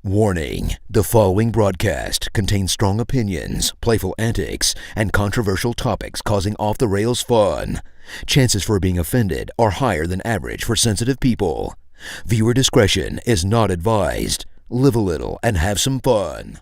Warning: the following broadcast contains strong opinions, playful antics, and controversial topics causing off-the-rails fun. Chances for being offended are higher than average for sensitive people. Viewer discretion is not advised. Live a little and have some fun.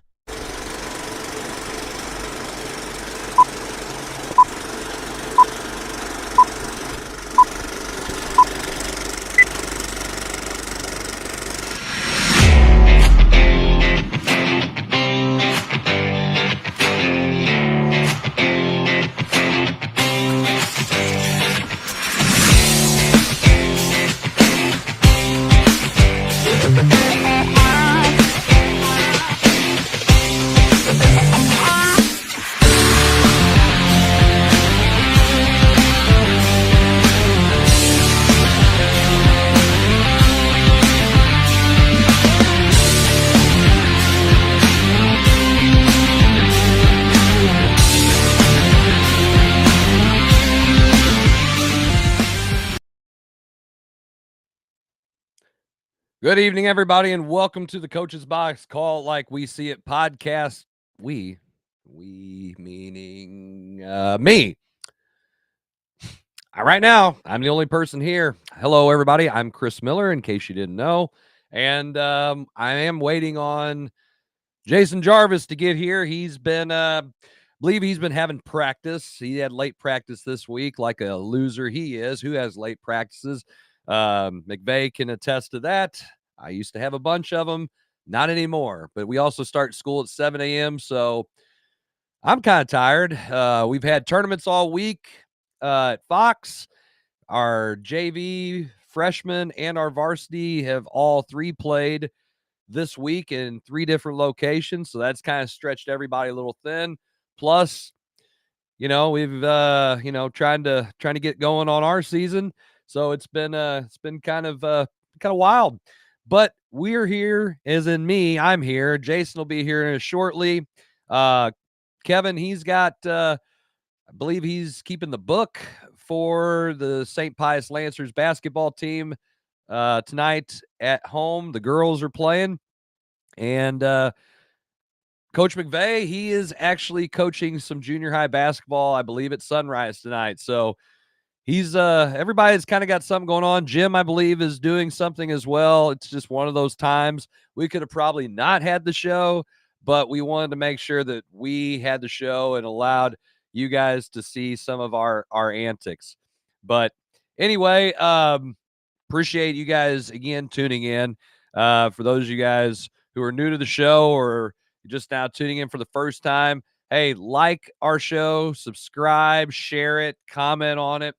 Good evening, everybody, and welcome to the Coach's Box Call Like We See It podcast. We meaning me. Right now, I'm the only person here. Hello, everybody. I'm Chris Miller, in case you didn't know. And I am waiting on Jason Jarvis to get here. He's been, believe he's been having practice. He had late practice this week, like a loser he is. Who has late practices? McVey can attest to that. I used to have a bunch of them, not anymore, but we also start school at 7 a.m. So I'm kind of tired. We've had tournaments all week at Fox. Our JV freshmen and our varsity have all three played this week in three different locations. So that's kind of stretched everybody a little thin. Plus, we've trying to get going on our season. So it's been kind of wild, but we're here, as in me. I'm here. Jason will be here shortly. Kevin, he's got, I believe he's keeping the book for the St. Pius Lancers basketball team tonight at home. The girls are playing, and Coach McVey, he is actually coaching some junior high basketball, I believe, at Sunrise tonight. So he's everybody's kind of got something going on. Jim, I believe, is doing something as well. It's just one of those times. We could have probably not had the show, but we wanted to make sure that we had the show and allowed you guys to see some of our antics. But anyway, appreciate you guys again tuning in. For those of you guys who are new to the show or just now tuning in for the first time, hey, like our show, subscribe, share it, comment on it.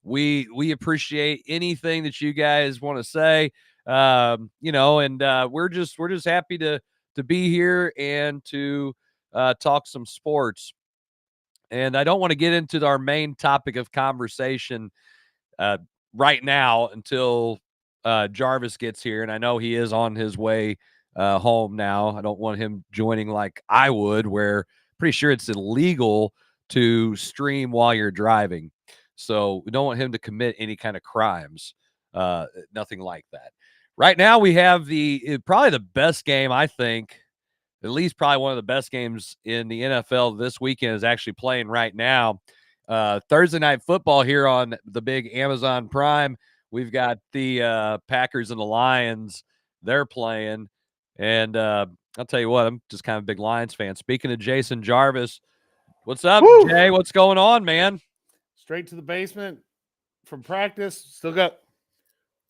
We appreciate anything that you guys want to say, and we're just happy to be here and to talk some sports. And I don't want to get into our main topic of conversation right now until Jarvis gets here, and I know he is on his way home now. I don't want him joining like I would, where pretty sure it's illegal to stream while you're driving. So we don't want him to commit any kind of crimes, nothing like that. Right now we have probably the best game, I think, at least probably one of the best games in the NFL this weekend is actually playing right now. Thursday night football here on the big Amazon Prime. We've got the Packers and the Lions. They're playing. And I'll tell you what, I'm just kind of a big Lions fan. Speaking of Jason Jarvis, what's up, Woo! Jay? What's going on, man? Straight to the basement from practice. Still got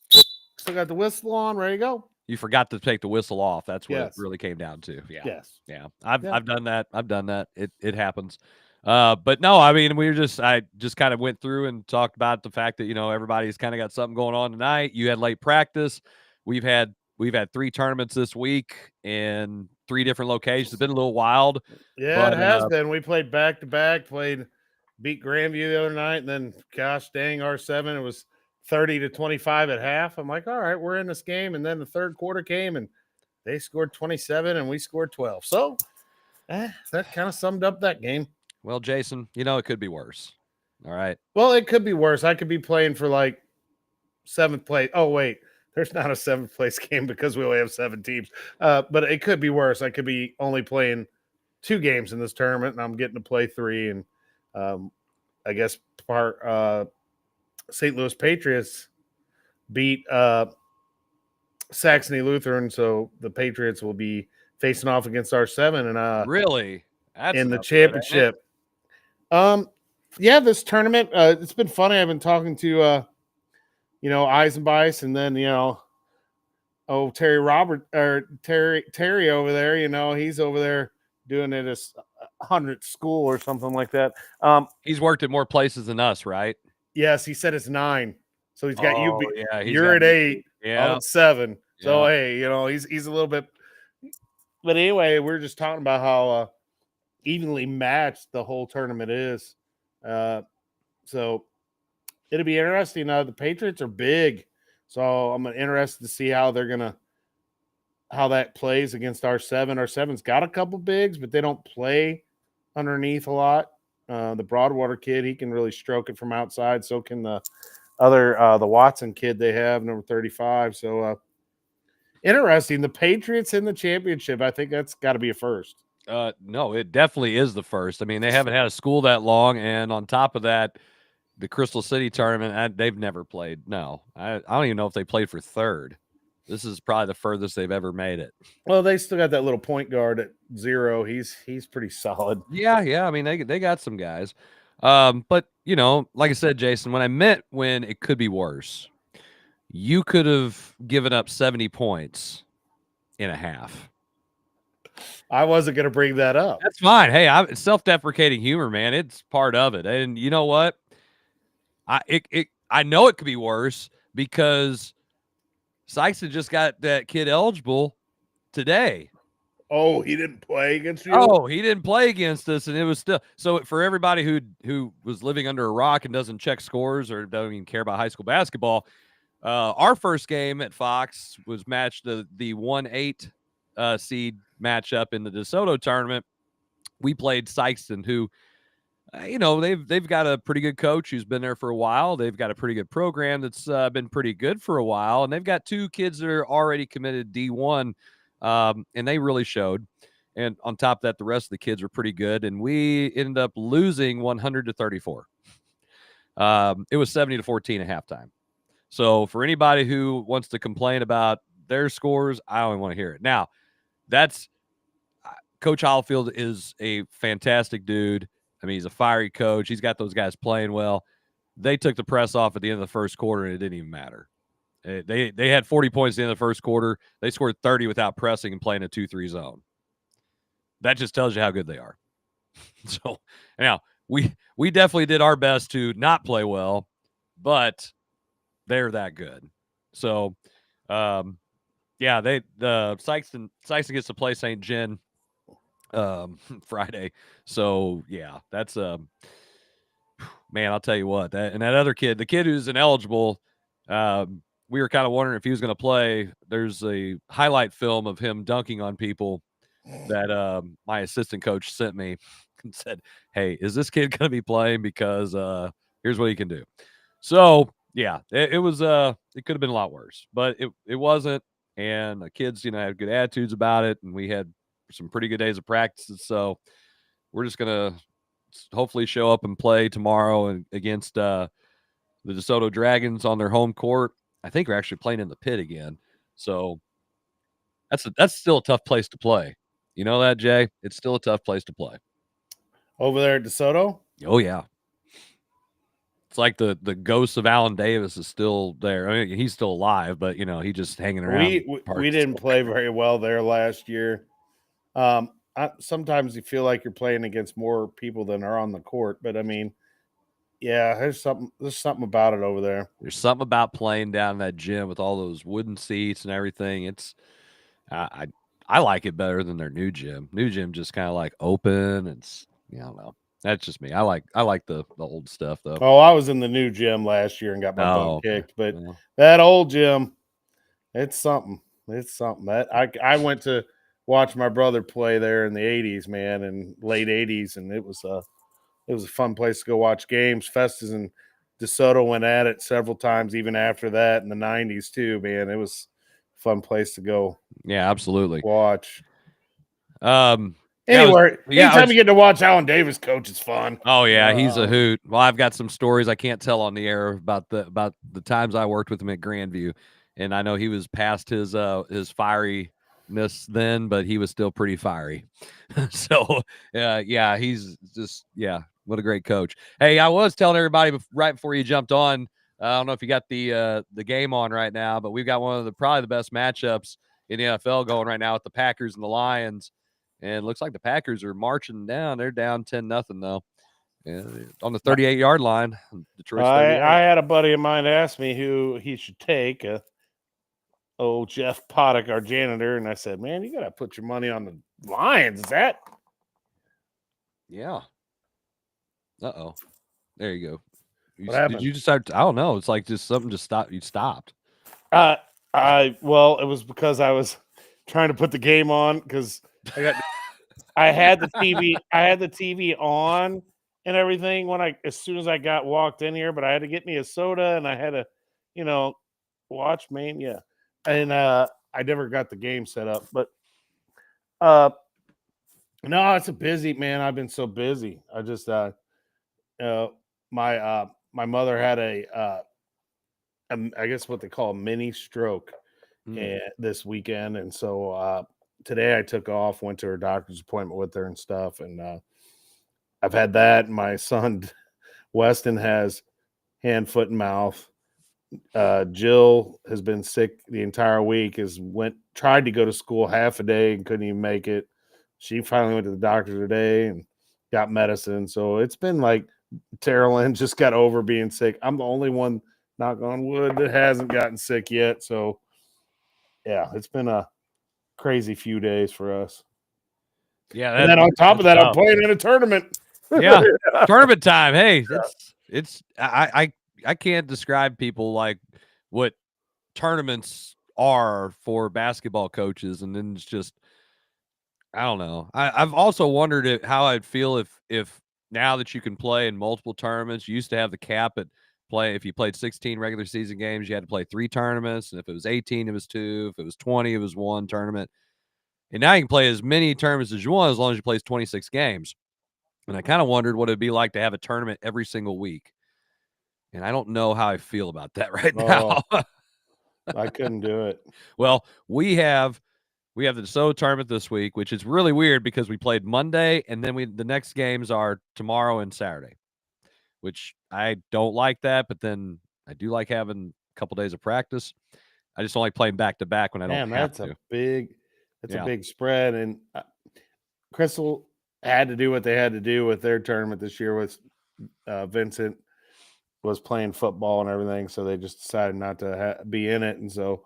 the whistle on, ready to go. You forgot to take the whistle off. That's what it really came down to. Yeah. Yes. Yeah. I've done that. It happens. But no, I mean, I just kind of went through and talked about the fact that, everybody's kind of got something going on tonight. You had late practice. We've had three tournaments this week in three different locations. It's been a little wild. Yeah, but, it has been. We played back-to-back, beat Grandview the other night, and then, gosh dang, R7, it was 30-25 at half. I'm like, all right, we're in this game. And then the third quarter came, and they scored 27, and we scored 12. So that kind of summed up that game. Well, Jason, it could be worse. All right. Well, it could be worse. I could be playing for, seventh place. Oh, wait. there's not a 7th place game because we only have 7 teams. But it could be worse. I could be only playing 2 games in this tournament, and I'm getting to play 3. And I guess St. Louis Patriots beat Saxony Lutheran, so the Patriots will be facing off against our 7 and Really? That's in the an upset, ain't it? championship. Yeah, this tournament, it's been funny. I've been talking to Eisenbeis, and then Terry over there. He's over there doing it as 100th school or something like that. He's worked at more places than us, right? Yes, he said it's 9. So he's got you. Yeah, You're at 8. Yeah, I'm at 7. So Yeah. hey, he's a little bit. But anyway, we're just talking about how evenly matched the whole tournament is. So it'll be interesting. The Patriots are big, so I'm interested to see how that plays against our 7. Our 7's got a couple bigs, but they don't play underneath a lot. The Broadwater kid, he can really stroke it from outside. So can the Watson kid they have, number 35. So interesting. The Patriots in the championship. I think that's got to be a first. No, it definitely is the first. I mean, they haven't had a school that long, and on top of that, the Crystal City tournament, they've never played. No, I don't even know if they played for 3rd. This is probably the furthest they've ever made it. Well, they still got that little point guard at 0. He's pretty solid. Yeah. I mean, they got some guys. But like I said, Jason, when I meant when it could be worse, you could have given up 70 points in a half. I wasn't going to bring that up. That's fine. Hey, it's self-deprecating humor, man. It's part of it. And you know what? I know it could be worse because Sykes had just got that kid eligible today. Oh, he didn't play against you? Oh, he didn't play against us, and it was still so for everybody who was living under a rock and doesn't check scores or don't even care about high school basketball. Our first game at Fox was matched the 1-8 seed matchup in the DeSoto tournament. We played Sykeston, who they've got a pretty good coach who's been there for a while. They've got a pretty good program that's been pretty good for a while, and they've got 2 kids that are already committed D1, and they really showed. And on top of that, the rest of the kids were pretty good, and we ended up losing 100-34. It was 70-14 at halftime. So for anybody who wants to complain about their scores, I don't want to hear it. Now, that's Coach Hollifield is a fantastic dude. I mean, he's a fiery coach. He's got those guys playing well. They took the press off at the end of the first quarter, and it didn't even matter. They had 40 points at the end of the first quarter. They scored 30 without pressing and playing a 2-3 zone. That just tells you how good they are. So now we definitely did our best to not play well, but they're that good. So, the Sykeston gets to play St. John Friday. So yeah, that's man, I'll tell you what, that other kid, the kid who's ineligible, we were kind of wondering if he was going to play. There's a highlight film of him dunking on people that my assistant coach sent me and said, "Hey, is this kid going to be playing? Because here's what he can do." So yeah, it was it could have been a lot worse, but it wasn't. And the kids, had good attitudes about it, and we had some pretty good days of practices. So we're just gonna hopefully show up and play tomorrow and against the DeSoto Dragons on their home court. I think we're actually playing in the pit again. So that's still a tough place to play. You know that, Jay? It's still a tough place to play. Over there at DeSoto? Oh yeah. It's like the ghost of Alan Davis is still there. I mean, he's still alive, but he's just hanging around. We didn't play very well there last year. Sometimes you feel like you're playing against more people than are on the court, but I mean, yeah, there's something about it over there. There's something about playing down in that gym with all those wooden seats and everything. It's I like it better than their new gym. New gym just kind of like open. It's I don't know. That's just me. I like the old stuff though. Oh, I was in the new gym last year and got my butt kicked, but Well, that old gym, it's something. It's something that I went to watch my brother play there in the 80s, man, and late 80s, and it was a fun place to go watch games. Festus and DeSoto went at it several times, even after that in the 90s too, man. It was a fun place to go Yeah, absolutely. watch. Anyway, anytime you get to watch Alan Davis coach, it's fun. Oh yeah, he's a hoot. Well, I've got some stories I can't tell on the air about the times I worked with him at Grandview, and I know he was past his fieriness then, but he was still pretty fiery. So yeah, he's just what a great coach. Hey, I was telling everybody right before you jumped on. I don't know if you got the game on right now, but we've got one of probably the best matchups in the NFL going right now with the Packers and the Lions. And it looks like the Packers are marching down. They're down 10-0 though. Yeah, on the 38-yard line. Detroit's 38. I had a buddy of mine ask me who he should take. Jeff Poddick, our janitor, and I said, "Man, you got to put your money on the Lions." Is that? Yeah. Uh-oh. There you go. What happened? Did you decide? I don't know. It's like just something just stopped. You stopped. Well, it was because I was trying to put the game on because I had the TV on and everything as soon as I walked in here, but I had to get me a soda and I had to, watch Mania. And I never got the game set up. But no, it's a busy, man. I've been so busy. I just my mother had I guess what they call a mini stroke this weekend, and so today I took off, went to her doctor's appointment with her and stuff, and I've had that. My son Weston has hand, foot, and mouth. Jill has been sick the entire week. Tried to go to school half a day and couldn't even make it. She finally went to the doctor today and got medicine. So it's been like Terrell Lynn just got over being sick. I'm the only one, knock on wood, that hasn't gotten sick yet. So yeah, it's been a crazy few days for us. Yeah, and then on top of that, I'm playing in a tournament. Yeah, tournament time. Hey, I can't describe people like what tournaments are for basketball coaches, and then it's just I don't know. I've also wondered how I'd feel if now that you can play in multiple tournaments. You used to have the cap at if you played 16 regular season games, you had to play 3 tournaments, and if it was 18, it was 2. If it was 20, it was 1 tournament. And now you can play as many tournaments as you want as long as you play 26 games. And I kind of wondered what it'd be like to have a tournament every single week. And I don't know how I feel about that right now. I couldn't do it. Well, we have the DeSoto tournament this week, which is really weird because we played Monday, and then the next games are tomorrow and Saturday, which I don't like that. But then I do like having a couple days of practice. I just don't like playing back to back when I don't have to. That's a big spread. And Crystal had to do what they had to do with their tournament this year with Vincent was playing football and everything. So they just decided not to be in it. And so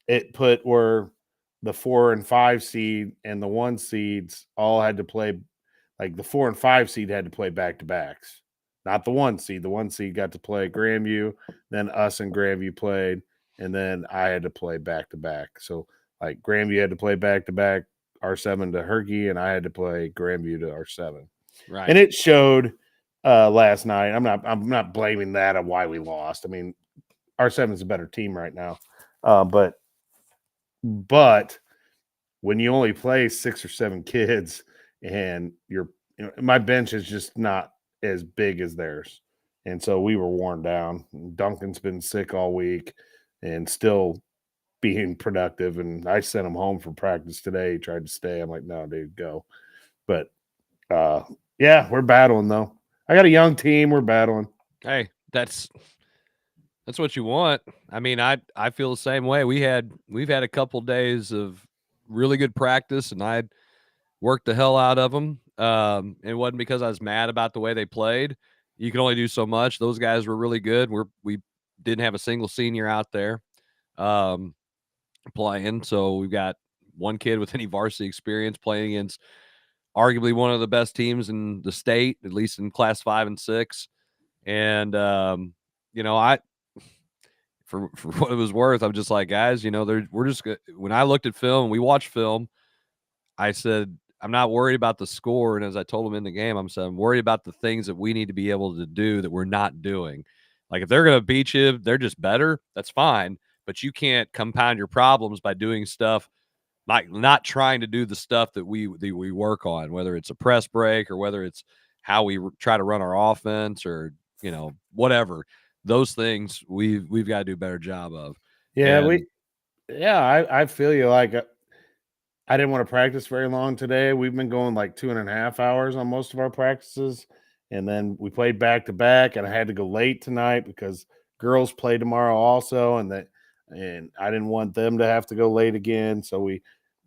it put where the 4 and 5 seed and the 1 seeds all had to play, like the 4 and 5 seed had to play back-to-backs, not the 1 seed. The 1 seed got to play Grandview, then us and Grandview played, and then I had to play back-to-back. So like Grandview had to play back-to-back R7 to Herky, and I had to play Grandview to R7. Right. And it showed last night. I'm not blaming that on why we lost. I mean, R7 is a better team right now. But when you only play 6 or 7 kids and my bench is just not as big as theirs. And so we were worn down. Duncan's been sick all week and still being productive. And I sent him home for practice today. He tried to stay. I'm like, no, dude, go. But yeah, we're battling though. I got a young team. We're battling. Hey, that's what you want. I mean, I feel the same way. We've had a couple days of really good practice, and I'd worked the hell out of them. It wasn't because I was mad about the way they played. You can only do so much. Those guys were really good. We didn't have a single senior out there playing, so we've got one kid with any varsity experience playing against arguably one of the best teams in the state, at least in Class 5 and 6. And for what it was worth, I'm just like, guys, we're just when I looked at film, we watched film. I said, I'm not worried about the score. And as I told them in the game, I'm worried about the things that we need to be able to do that we're not doing. Like if they're going to beat you, they're just better. That's fine. But you can't compound your problems by doing stuff like not trying to do the stuff that we work on, whether it's a press break or whether it's how we try to run our offense or, whatever. Those things we've got to do a better job of. Yeah, And I feel you. Like I didn't want to practice very long today. We've been going like 2.5 hours on most of our practices. And then we played back to back, and I had to go late tonight because girls play tomorrow also. And I didn't want them to have to go late again. So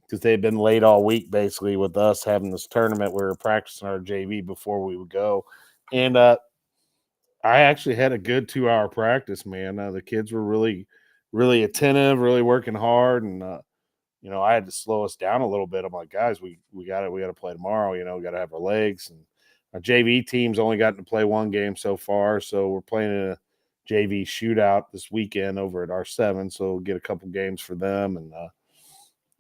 because they'd been late all week basically with us having this tournament. We were practicing our JV before we would go. And I actually had a good 2-hour practice, man. The kids were really, really attentive, really working hard. And, I had to slow us down a little bit. I'm like, guys, we got to play tomorrow. We got to have our legs. And our JV team's only gotten to play one game so far. So we're playing in a JV shootout this weekend over at R7. So we'll get a couple games for them. And,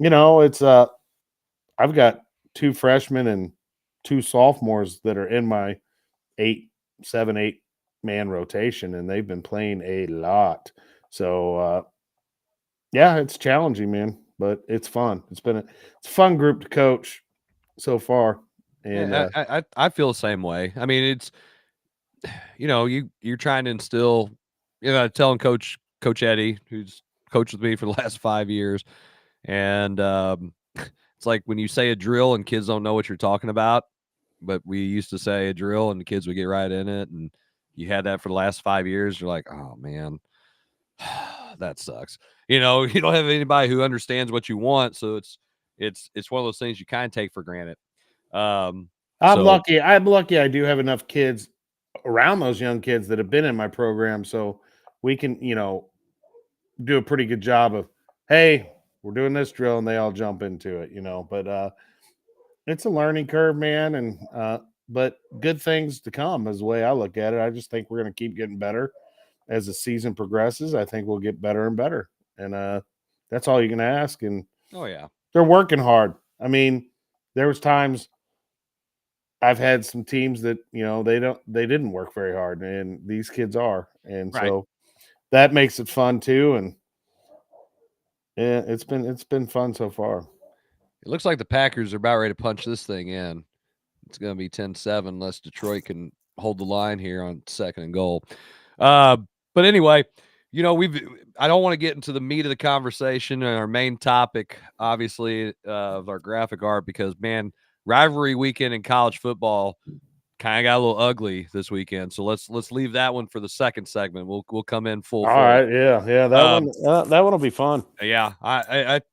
it's, I've got 2 freshmen and 2 sophomores that are in my 8 man rotation, and they've been playing a lot. So, yeah, it's challenging, man, but it's fun. It's a fun group to coach so far. And yeah, I feel the same way. I mean, it's you're trying to instill, telling Coach Eddie, who's coached with me for the last 5 years, and it's like when you say a drill and kids don't know what you're talking about, but we used to say a drill and the kids would get right in it, and you had that for the last 5 years. You're like, oh man, that sucks. You don't have anybody who understands what you want, so it's one of those things you kind of take for granted. I'm So lucky. I'm lucky I do have enough kids around those young kids that have been in my program, so we can, do a pretty good job of, hey, we're doing this drill, and they all jump into it, But it's a learning curve, man, and but good things to come is the way I look at it. I just think we're going to keep getting better as the season progresses. I think we'll get better and better, and that's all you can ask. And oh yeah, they're working hard. I mean, there was times I've had some teams that they didn't work very hard, and these kids are, and right. so that makes it fun too. And yeah, it's been fun so far. It looks like the Packers are about ready to punch this thing in. It's going to be 10-7 unless Detroit can hold the line here on 2nd and goal. But anyway, I don't want to get into the meat of the conversation and our main topic, obviously, of our graphic art, because, man, rivalry weekend in college football kind of got a little ugly this weekend. So let's leave that one for the second segment. We'll come in full. All right, yeah, that one will be fun. Yeah,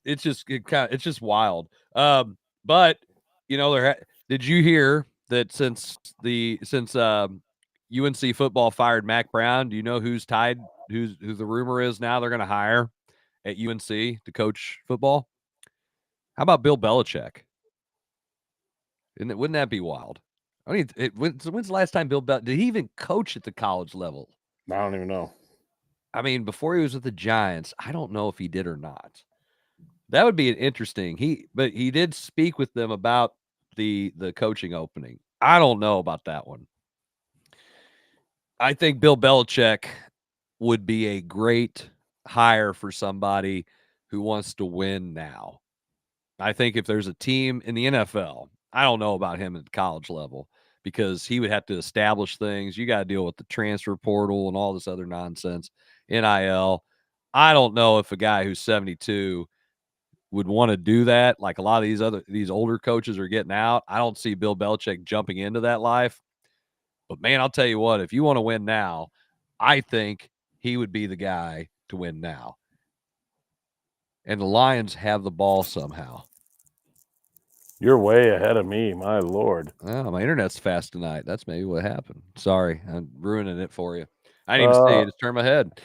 it's just wild. But did you hear that since UNC football fired Mac Brown, do you know who's tied? Who the rumor is now they're going to hire at UNC to coach football? How about Bill Belichick? Wouldn't that be wild? I mean, when's the last time did he even coach at the college level? I don't even know. I mean, before he was with the Giants, I don't know if he did or not. That would be an interesting. But he did speak with them about the coaching opening. I don't know about that one. I think Bill Belichick would be a great hire for somebody who wants to win now. I think if there's a team in the NFL, I don't know about him at the college level because he would have to establish things. You got to deal with the transfer portal and all this other nonsense, NIL. I don't know if a guy who's 72 would want to do that. Like a lot of these older coaches are getting out. I don't see Bill Belichick jumping into that life. But man, I'll tell you what, if you want to win now, I think he would be the guy to win now. And the Lions have the ball somehow. You're way ahead of me, my lord. Oh, my internet's fast tonight. That's maybe what happened. Sorry, I'm ruining it for you. I didn't even see it. Just turn my head.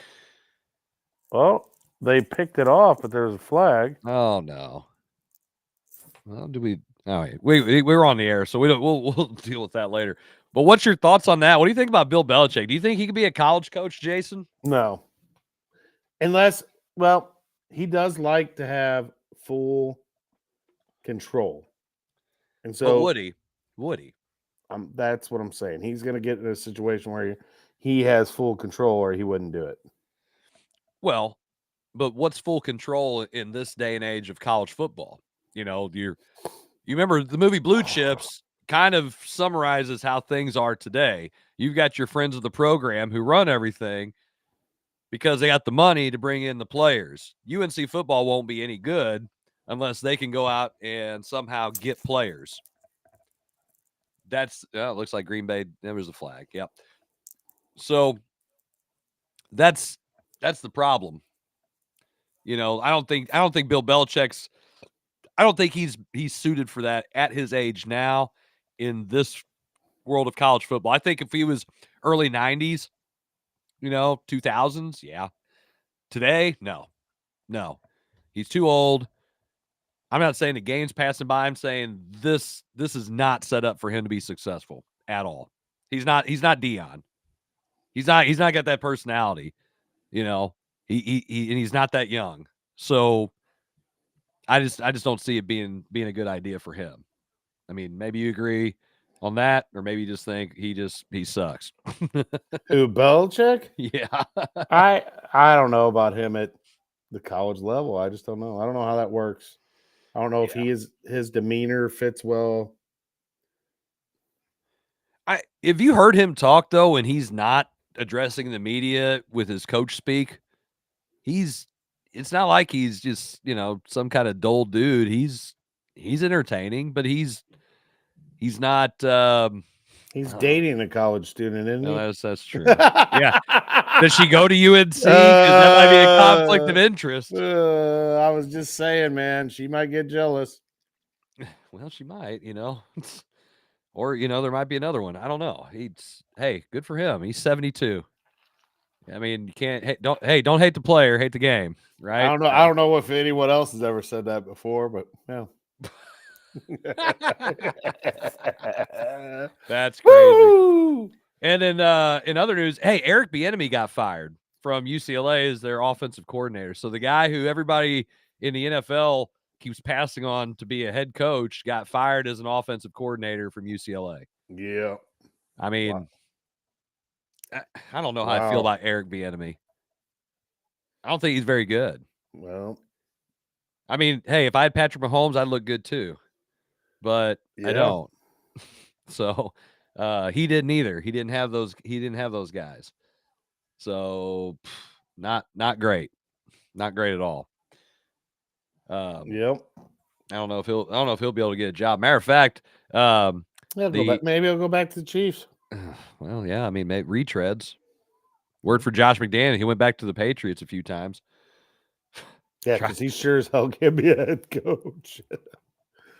Well, they picked it off, but there's a flag. Oh no. Well, all right. We're on the air, so we'll deal with that later. But what's your thoughts on that? What do you think about Bill Belichick? Do you think he could be a college coach, Jason? No. He does like to have full control. And so but would he? that's what I'm saying. He's going to get in a situation where he has full control, or he wouldn't do it. Well, but what's full control in this day and age of college football? You know, you remember the movie Blue Chips kind of summarizes how things are today. You've got your friends of the program who run everything because they got the money to bring in the players. UNC football won't be any good unless they can go out and somehow get players. That's it looks like Green Bay. There was a flag. Yep. So that's the problem. You know, I don't think Bill Belichick's. I don't think he's suited for that at his age now in this world of college football. I think if he was early 90s, 2000s, yeah. Today, no. He's too old. I'm not saying the game's passing by. I'm saying this is not set up for him to be successful at all. He's not Dion. He's not got that personality. He's not that young. So I just don't see it being a good idea for him. I mean, maybe you agree on that, or maybe you just think he sucks. Who, Belichick? Yeah. I don't know about him at the college level. I just don't know. I don't know how that works. I don't know if his demeanor fits well. If you heard him talk though, and he's not addressing the media with his coach speak, it's not like he's just, some kind of dull dude. He's entertaining, but he's not he's dating a college student, isn't he? No, that's true. Yeah. Does she go to UNC? Because that might be a conflict of interest. I was just saying, man, she might get jealous. Well, she might, or there might be another one. I don't know. Hey, good for him. He's 72. I mean, you can't don't hate the player, hate the game, right? I don't know if anyone else has ever said that before, but yeah. That's crazy. Woo! And then in other news, hey, Eric Bieniemy got fired from UCLA as their offensive coordinator. So the guy who everybody in the NFL keeps passing on to be a head coach got fired as an offensive coordinator from UCLA. Yeah. I mean, I don't know how I feel about Eric Bieniemy. I don't think he's very good. Well, I mean, hey, if I had Patrick Mahomes, I'd look good too. But I don't. So he didn't either. He didn't have those guys. So not great. Not great at all. Yep. I don't know if he'll be able to get a job. Matter of fact, maybe he'll go back to the Chiefs. Well, yeah, I mean, maybe retreads. Word for Josh McDaniels, he went back to the Patriots a few times. Yeah, because he sure as hell can be a head coach.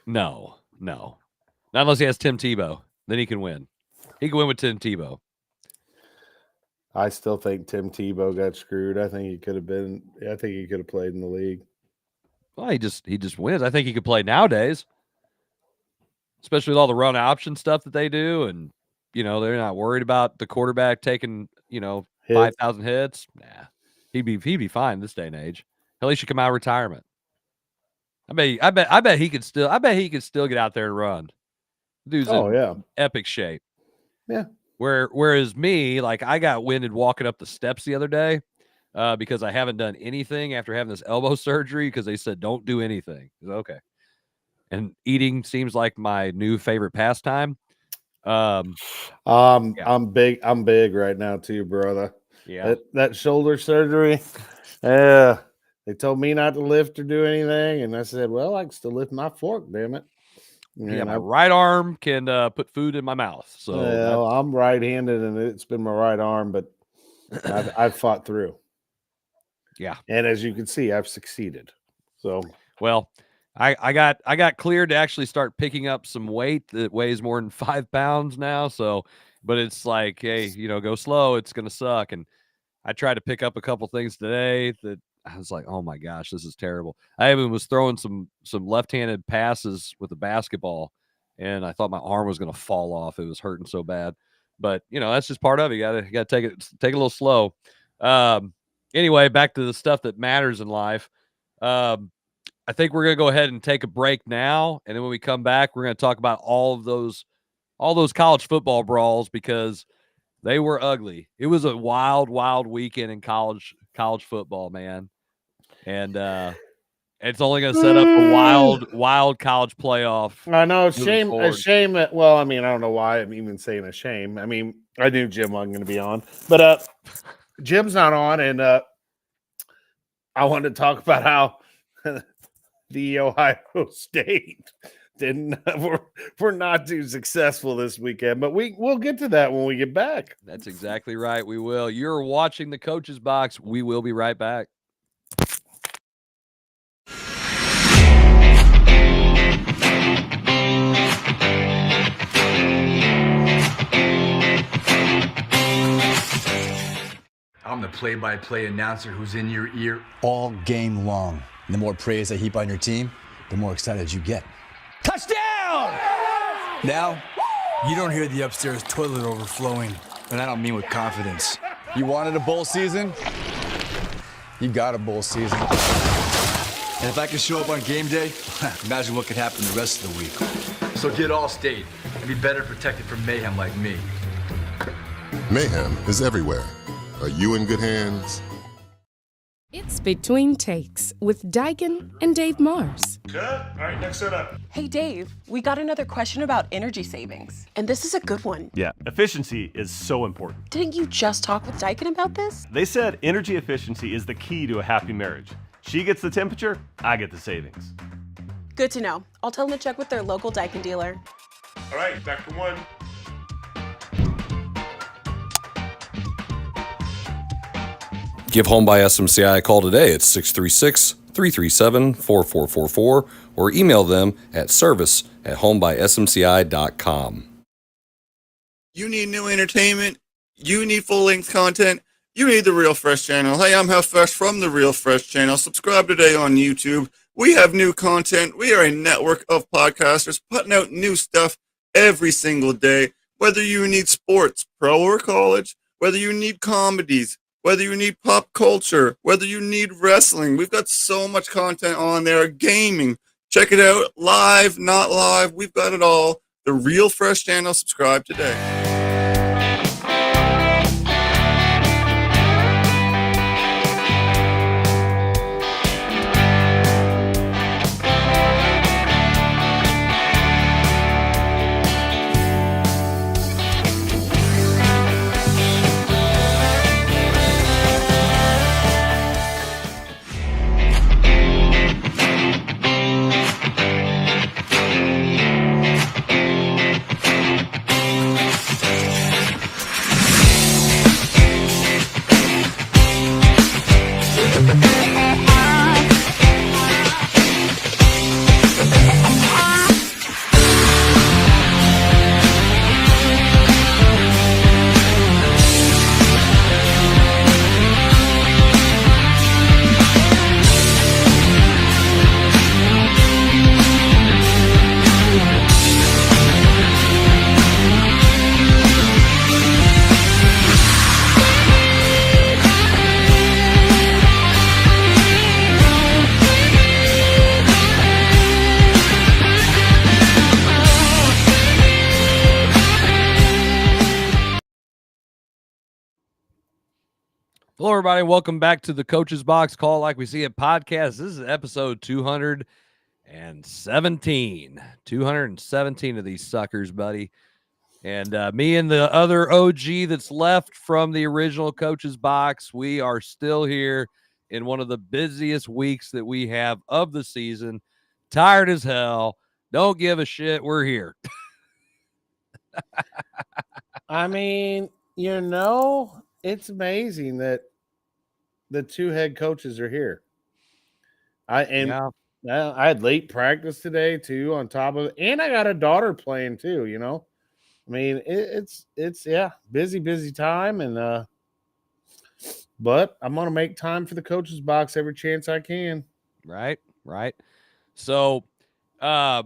No. Not unless he has Tim Tebow. Then he can win. He can win with Tim Tebow. I still think Tim Tebow got screwed. I think he could have played in the league. Well, he just wins. I think he could play nowadays, especially with all the run option stuff that they do, and they're not worried about the quarterback taking 5,000 hits. Nah, he'd be fine this day and age. Hell, he should come out of retirement. I bet he could still get out there and run. Dude's in epic shape. Yeah. Whereas me, like, I got winded walking up the steps the other day because I haven't done anything after having this elbow surgery because they said don't do anything. Okay. And eating seems like my new favorite pastime. Yeah. I'm big right now too, brother. Yeah. That shoulder surgery. Yeah. They told me not to lift or do anything, and I said, "Well, I can still lift my fork, damn it." Yeah, my right arm can put food in my mouth. So I'm right-handed, and it's been my right arm, but I've fought through. Yeah, and as you can see, I've succeeded. So, well, I got cleared to actually start picking up some weight that weighs more than 5 pounds now. So, but it's like, hey, go slow. It's gonna suck. And I tried to pick up a couple things today that I was like, oh my gosh, this is terrible. I even was throwing some left-handed passes with a basketball, and I thought my arm was going to fall off. It was hurting so bad, but that's just part of it. You got to take it a little slow. Anyway, back to the stuff that matters in life. I think we're going to go ahead and take a break now, and then when we come back, we're going to talk about all those college football brawls because They were ugly. It was a wild, wild weekend in college football, man. And it's only going to set up a wild college playoff. I know. Shame. A forward. shame. Well, I mean, I don't know why I'm even saying a shame. I mean, I knew Jim wasn't going to be on, but Jim's not on, and I wanted to talk about how the Ohio State we're not too successful this weekend, but we'll get to that when we get back. That's exactly right. We will. You're watching the Coach's Box. We will be right back. I'm the play-by-play announcer who's in your ear all game long. And the more praise I heap on your team, the more excited you get. Touchdown! Now, you don't hear the upstairs toilet overflowing, and I don't mean with confidence. You wanted a bowl season? You got a bowl season. And if I can show up on game day, imagine what could happen the rest of the week. So get Allstate and be better protected from mayhem like me. Mayhem is everywhere. Are you in good hands? It's Between Takes with Daikin and Dave Mars. Cut. All right, next set up. Hey, Dave, we got another question about energy savings. And this is a good one. Yeah, efficiency is so important. Didn't you just talk with Daikin about this? They said energy efficiency is the key to a happy marriage. She gets the temperature, I get the savings. Good to know. I'll tell them to check with their local Daikin dealer. All right, back for one. Give Home by SMCI a call today at 636-337-4444 or email them at service@homebysmci.com. You need new entertainment, you need full-length content, you need the Real Fresh channel. Hey, I'm Health Fresh from the Real Fresh channel. Subscribe today on YouTube. We have new content. We are a network of podcasters putting out new stuff every single day. Whether you need sports, pro or college, whether you need comedies, whether you need pop culture, whether you need wrestling, we've got so much content on there. Gaming, check it out. Live, not live, we've got it all. The Real Fresh channel, subscribe today. Hello, everybody. Welcome back to the Coach's Box Call Like We See It podcast. This is episode 217. 217 of these suckers, buddy. And me and the other OG that's left from the original Coach's Box, we are still here in one of the busiest weeks that we have of the season. Tired as hell. Don't give a shit. We're here. I mean, you know, it's amazing that the two head coaches are here. I had late practice today too, on top of it, and I got a daughter playing too. You know, I mean, it's busy time, and but I'm gonna make time for the Coach's Box every chance I can. Right. So, our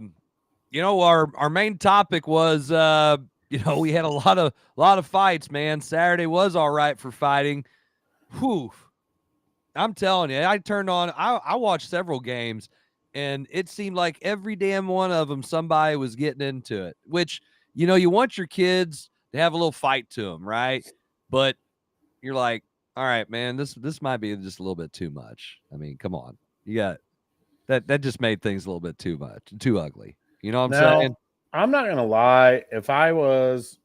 main topic was we had a lot of fights, man. Saturday was all right for fighting. Whew. I'm telling you, I turned on, I watched several games, and it seemed like every damn one of them, somebody was getting into it, which, you want your kids They have a little fight to them, right? But you're like, all right, man, this might be just a little bit too much. I mean, come on. You got that just made things a little bit too much, too ugly. You know what I'm Now, saying? I'm not gonna lie. If I was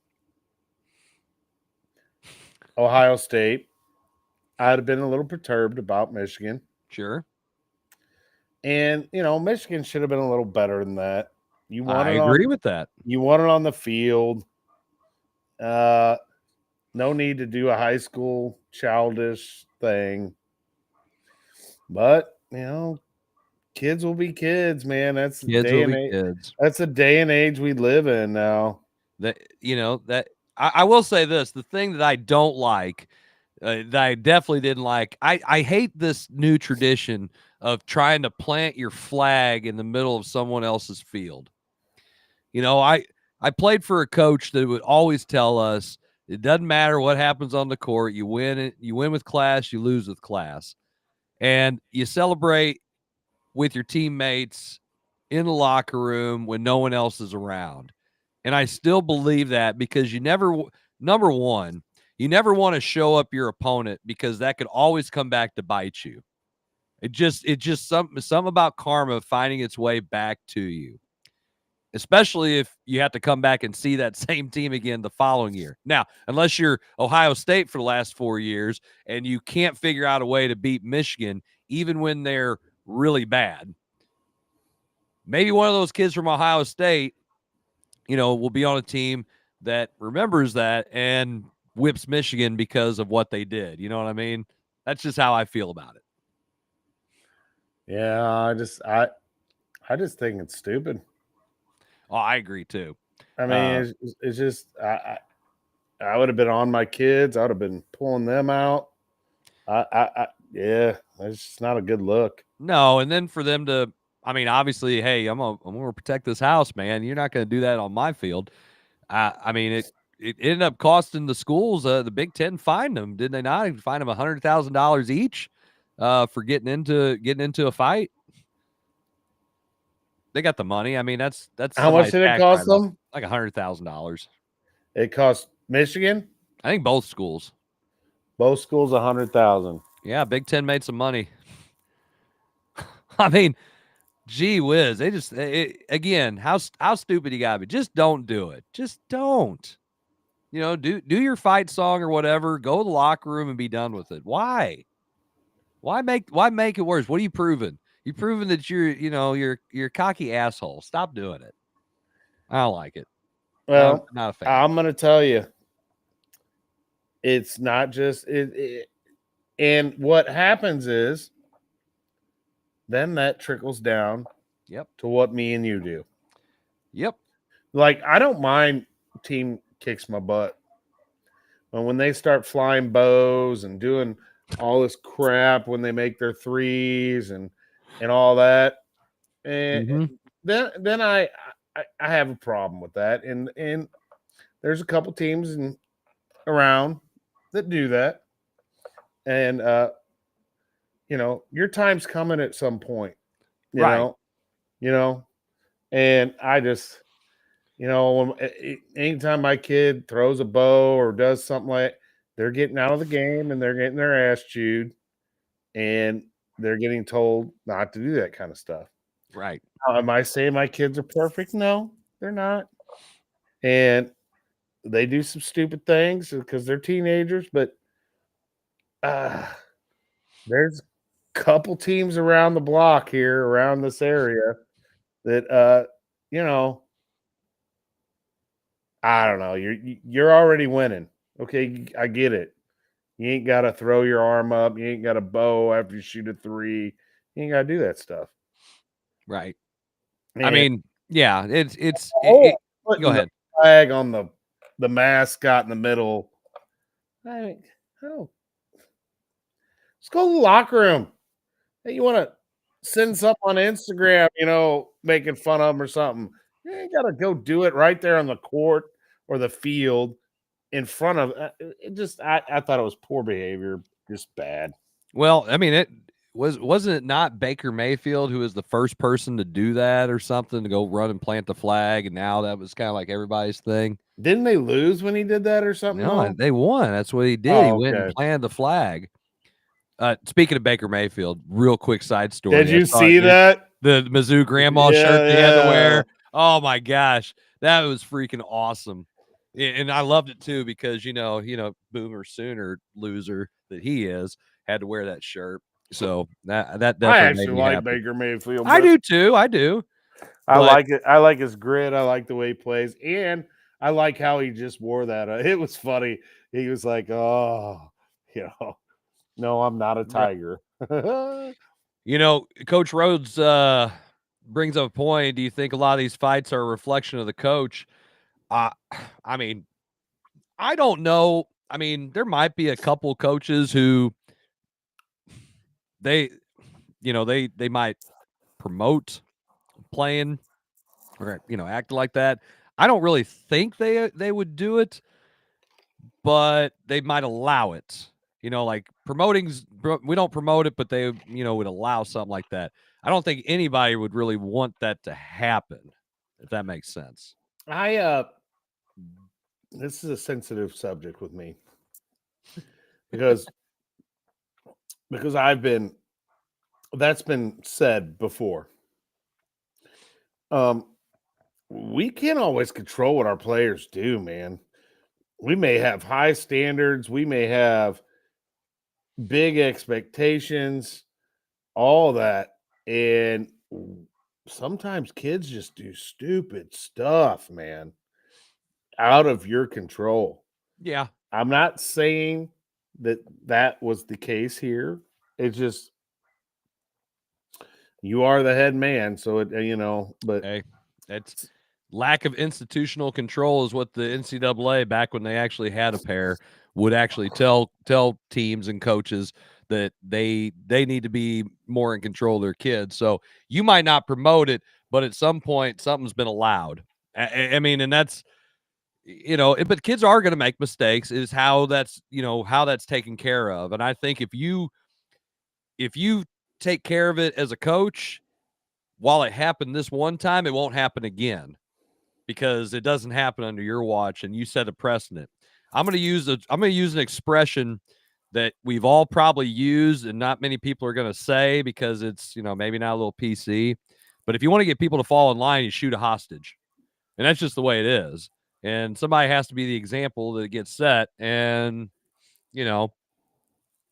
Ohio State, I'd have been a little perturbed about Michigan. Sure. And Michigan should have been a little better than that. You won I it agree with that. You won it on the field. No need to do a high school childish thing. But kids will be kids, man. That's the Kids day will and be age. kids. That's the day and age we live in now. That I will say this: the thing that I don't like, that I definitely didn't like, I hate this new tradition of trying to plant your flag in the middle of someone else's field. I played for a coach that would always tell us it doesn't matter what happens on the court. You win with class, you lose with class, and you celebrate with your teammates in the locker room when no one else is around. And I still believe that, because number one, you never want to show up your opponent, because that could always come back to bite you. It just something about karma finding its way back to you, especially if you have to come back and see that same team again the following year. Now, unless you're Ohio State for the last 4 years and you can't figure out a way to beat Michigan, even when they're really bad, maybe one of those kids from Ohio State, will be on a team that remembers that and whips Michigan because of what they did. You know what I mean? That's just how I feel about it. Yeah, I just think it's stupid. Oh, I agree too. I mean, it's just I would have been on my kids. I would have been pulling them out. Yeah, it's just not a good look. No, and then for them to, I mean, obviously, hey, I'm gonna protect this house, man. You're not gonna do that on my field. I mean, it ended up costing the schools, the Big Ten fined them, did they not? Fined them $100,000 each for getting into a fight. They got the money. I mean, that's how much did it cost them? Like $100,000. It cost Michigan. I think both schools. Both schools $100,000. Yeah, Big Ten made some money. I mean, gee whiz, they just again, how stupid you gotta be. Just don't do it. Just don't. Do your fight song or whatever. Go to the locker room and be done with it. Why? Why make it worse? What are you proving? You proving that you're a cocky asshole. Stop doing it. I don't like it. Well, I'm not a fan. I'm gonna tell you, it's not just it. And what happens is, then that trickles down. Yep. To what me and you do. Yep. Like, I don't mind team kicks my butt, but when they start flying bows and doing all this crap when they make their threes and all that, and then I have a problem with that. And there's a couple teams around that do that, and your time's coming at some point, you know, and I just, anytime my kid throws a bow or does something like, they're getting out of the game and they're getting their ass chewed, and they're getting told not to do that kind of stuff. Right. Am I saying my kids are perfect? No, they're not. And they do some stupid things because they're teenagers, but there's a couple teams around the block here, around this area, that I don't know. You're already winning. Okay, I get it. You ain't got to throw your arm up. You ain't got to bow after you shoot a three. You ain't got to do that stuff. Right. And I mean, yeah, it's go ahead. Flag on the mascot in the middle. Let's go to the locker room. Hey, you want to send something on Instagram, making fun of them or something. You ain't got to go do it right there on the court or the field in front of it. I thought it was poor behavior, just bad. Well, I mean, wasn't it not Baker Mayfield who was the first person to do that or something, to go run and plant the flag, and now that was kind of like everybody's thing? Didn't they lose when he did that or something? No, they won. That's what he did. Oh, he went and okay. planted the flag. Speaking of Baker Mayfield, real quick side story. Did you see that? The Mizzou grandma shirt they had to wear. Oh my gosh, that was freaking awesome. And I loved it too, because Boomer Sooner loser that he is had to wear that shirt. So that definitely I made actually me like happy. Baker Mayfield. I do too. I do. I like it. I like his grit. I like the way he plays, and I like how he just wore that. It was funny. He was like, "Oh, no, I'm not a tiger." Coach Rhodes brings up a point. Do you think a lot of these fights are a reflection of the coach? I mean, I don't know. I mean, there might be a couple coaches who they might promote playing or act like that. I don't really think they would do it, but they might allow it. Like promoting's, we don't promote it, but they would allow something like that. I don't think anybody would really want that to happen, if that makes sense. This is a sensitive subject with me because that's been said before. We can't always control what our players do, man. We may have high standards, we may have big expectations, all that, and sometimes kids just do stupid stuff, man, out of your control. Yeah. I'm not saying that was the case here. It's just you are the head man, so but hey, it's lack of institutional control is what the NCAA, back when they actually had a pair, would actually tell teams and coaches that they need to be more in control of their kids. So you might not promote it, but at some point something's been allowed. I mean, and that's but kids are going to make mistakes. Is how that's taken care of. And I think if you take care of it as a coach, while it happened this one time, it won't happen again, because it doesn't happen under your watch and you set a precedent. I'm going to use an expression that we've all probably used and not many people are going to say, because it's, maybe not a little PC, but if you want to get people to fall in line, you shoot a hostage. And that's just the way it is. And somebody has to be the example that gets set. And,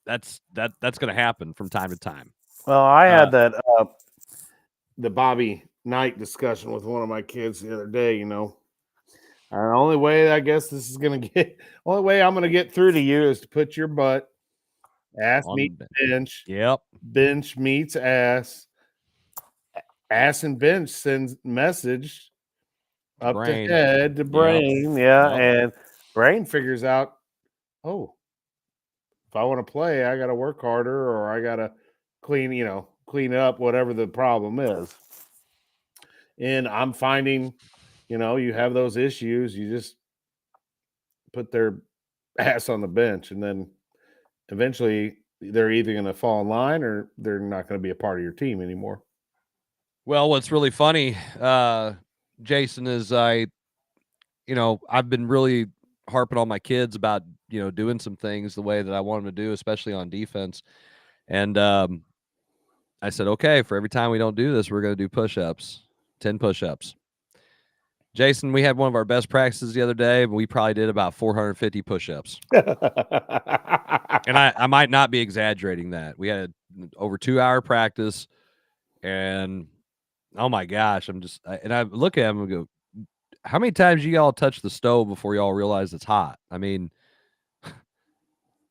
that's going to happen from time to time. Well, I had that the Bobby Knight discussion with one of my kids the other day. The only way I guess this is going to only way I'm going to get through to you is to put your butt, ass meets bench. Yep. Bench meets ass. Ass and bench sends message up brain. to head to brain. Yep. And brain figures out, oh, if I want to play, I got to work harder, or I got to clean up whatever the problem is. And I'm finding, you have those issues, you just put their ass on the bench, and then eventually they're either going to fall in line or they're not going to be a part of your team anymore. Well, what's really funny, Jason, is I've been really harping on my kids about, doing some things the way that I want them to do, especially on defense. And I said, okay, for every time we don't do this, we're going to do push-ups, 10 push-ups. Jason, we had one of our best practices the other day, and we probably did about 450 push-ups. And I might not be exaggerating that. We had over 2-hour practice, and oh my gosh, I look at him and go, how many times you all touch the stove before y'all realize it's hot? I mean,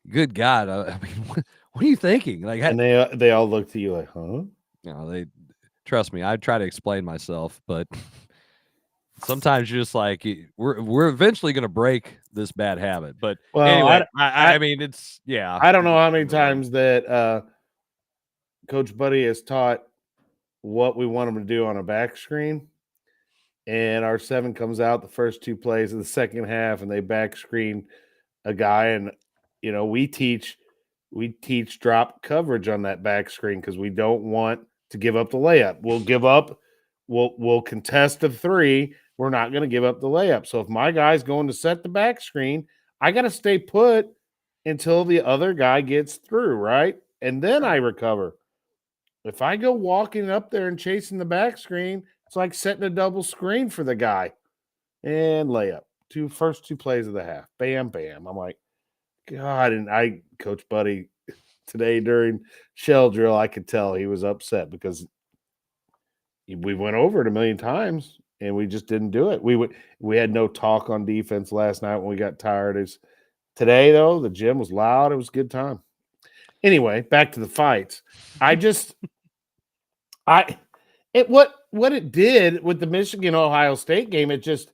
good God. I mean, what are you thinking? Like, and they all look to you like, huh? They trust me. I try to explain myself, but sometimes you're just like, we're eventually going to break this bad habit. But anyway, I mean, it's, yeah. I don't know how many times that Coach Buddy has taught what we want him to do on a back screen, and our 7 comes out the first 2 plays of the second half, and they back screen a guy, and we teach we teach drop coverage on that back screen because we don't want to give up the layup. We'll give up. We'll contest the 3. We're not going to give up the layup. So if my guy's going to set the back screen, I got to stay put until the other guy gets through, right? And then I recover. If I go walking up there and chasing the back screen, it's like setting a double screen for the guy. And layup. First 2 plays of the half. Bam, bam. I'm like, God. And Coach Buddy, today during shell drill, I could tell he was upset because we went over it a million times and we just didn't do it. We had no talk on defense last night when we got tired. Today, though, the gym was loud. It was a good time. Anyway, back to the fights. What it did with the Michigan-Ohio State game, it just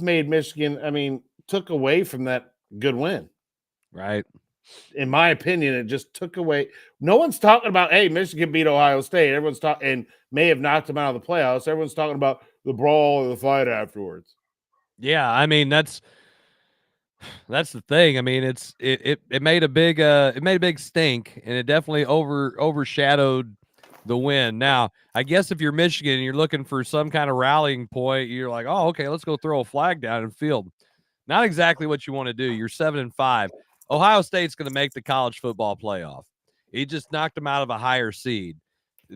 made Michigan, took away from that good win. Right. In my opinion, it just took away. No one's talking about, hey, Michigan beat Ohio State. Everyone's talking and may have knocked them out of the playoffs. Everyone's talking about the brawl or the fight afterwards. Yeah, that's the thing. It made a big stink, and it definitely overshadowed the win. Now, I guess if you're Michigan and you're looking for some kind of rallying point, you're like, oh, okay, let's go throw a flag down in field. Not exactly what you want to do. You're 7-5. Ohio State's going to make the college football playoff. He just knocked them out of a higher seed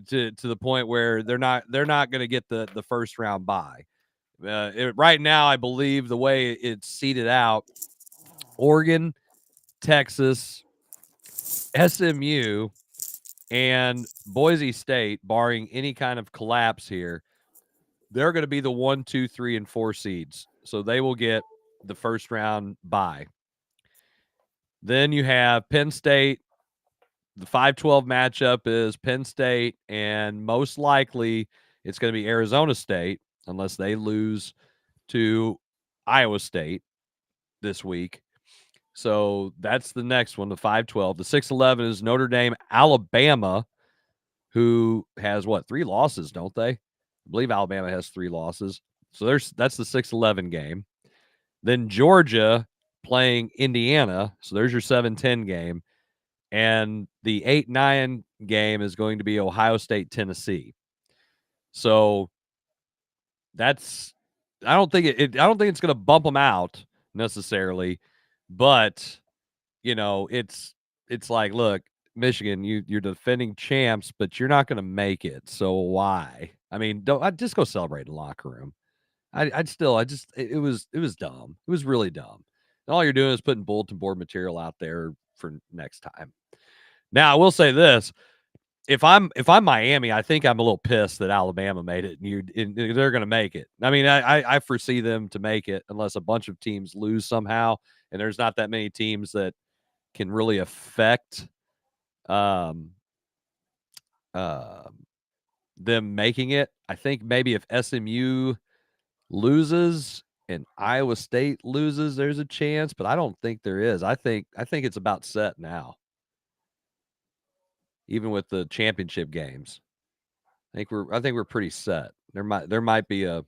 to the point where they're not going to get the first round bye. Right now, I believe the way it's seeded out, Oregon, Texas, SMU, and Boise State, barring any kind of collapse here, they're going to be the 1, 2, 3, and 4 seeds. So they will get the first round bye. Then you have Penn State. The 5-12 matchup is Penn State, and most likely it's going to be Arizona State unless they lose to Iowa State this week. So that's the next one, the 5-12. The 6-11 is Notre Dame, Alabama, who has, 3 losses, don't they? I believe Alabama has 3 losses. So that's the 6-11 game. Then Georgia playing Indiana. So there's your 7-10 game. And the 8-9 game is going to be Ohio State, Tennessee. So I don't think it's going to bump them out necessarily, but it's like, look, Michigan, you're defending champs, but you're not going to make it. So why? I'd just go celebrate in the locker room. It was dumb. It was really dumb. And all you're doing is putting bulletin board material out there for next time. Now, I will say this. If I'm Miami, I think I'm a little pissed that Alabama made it, and they're going to make it. I foresee them to make it unless a bunch of teams lose somehow, and there's not that many teams that can really affect them making it. I think maybe if SMU loses and Iowa State loses, there's a chance, but I don't think there is. I think it's about set now. Even with the championship games, I think we're pretty set. There might be a.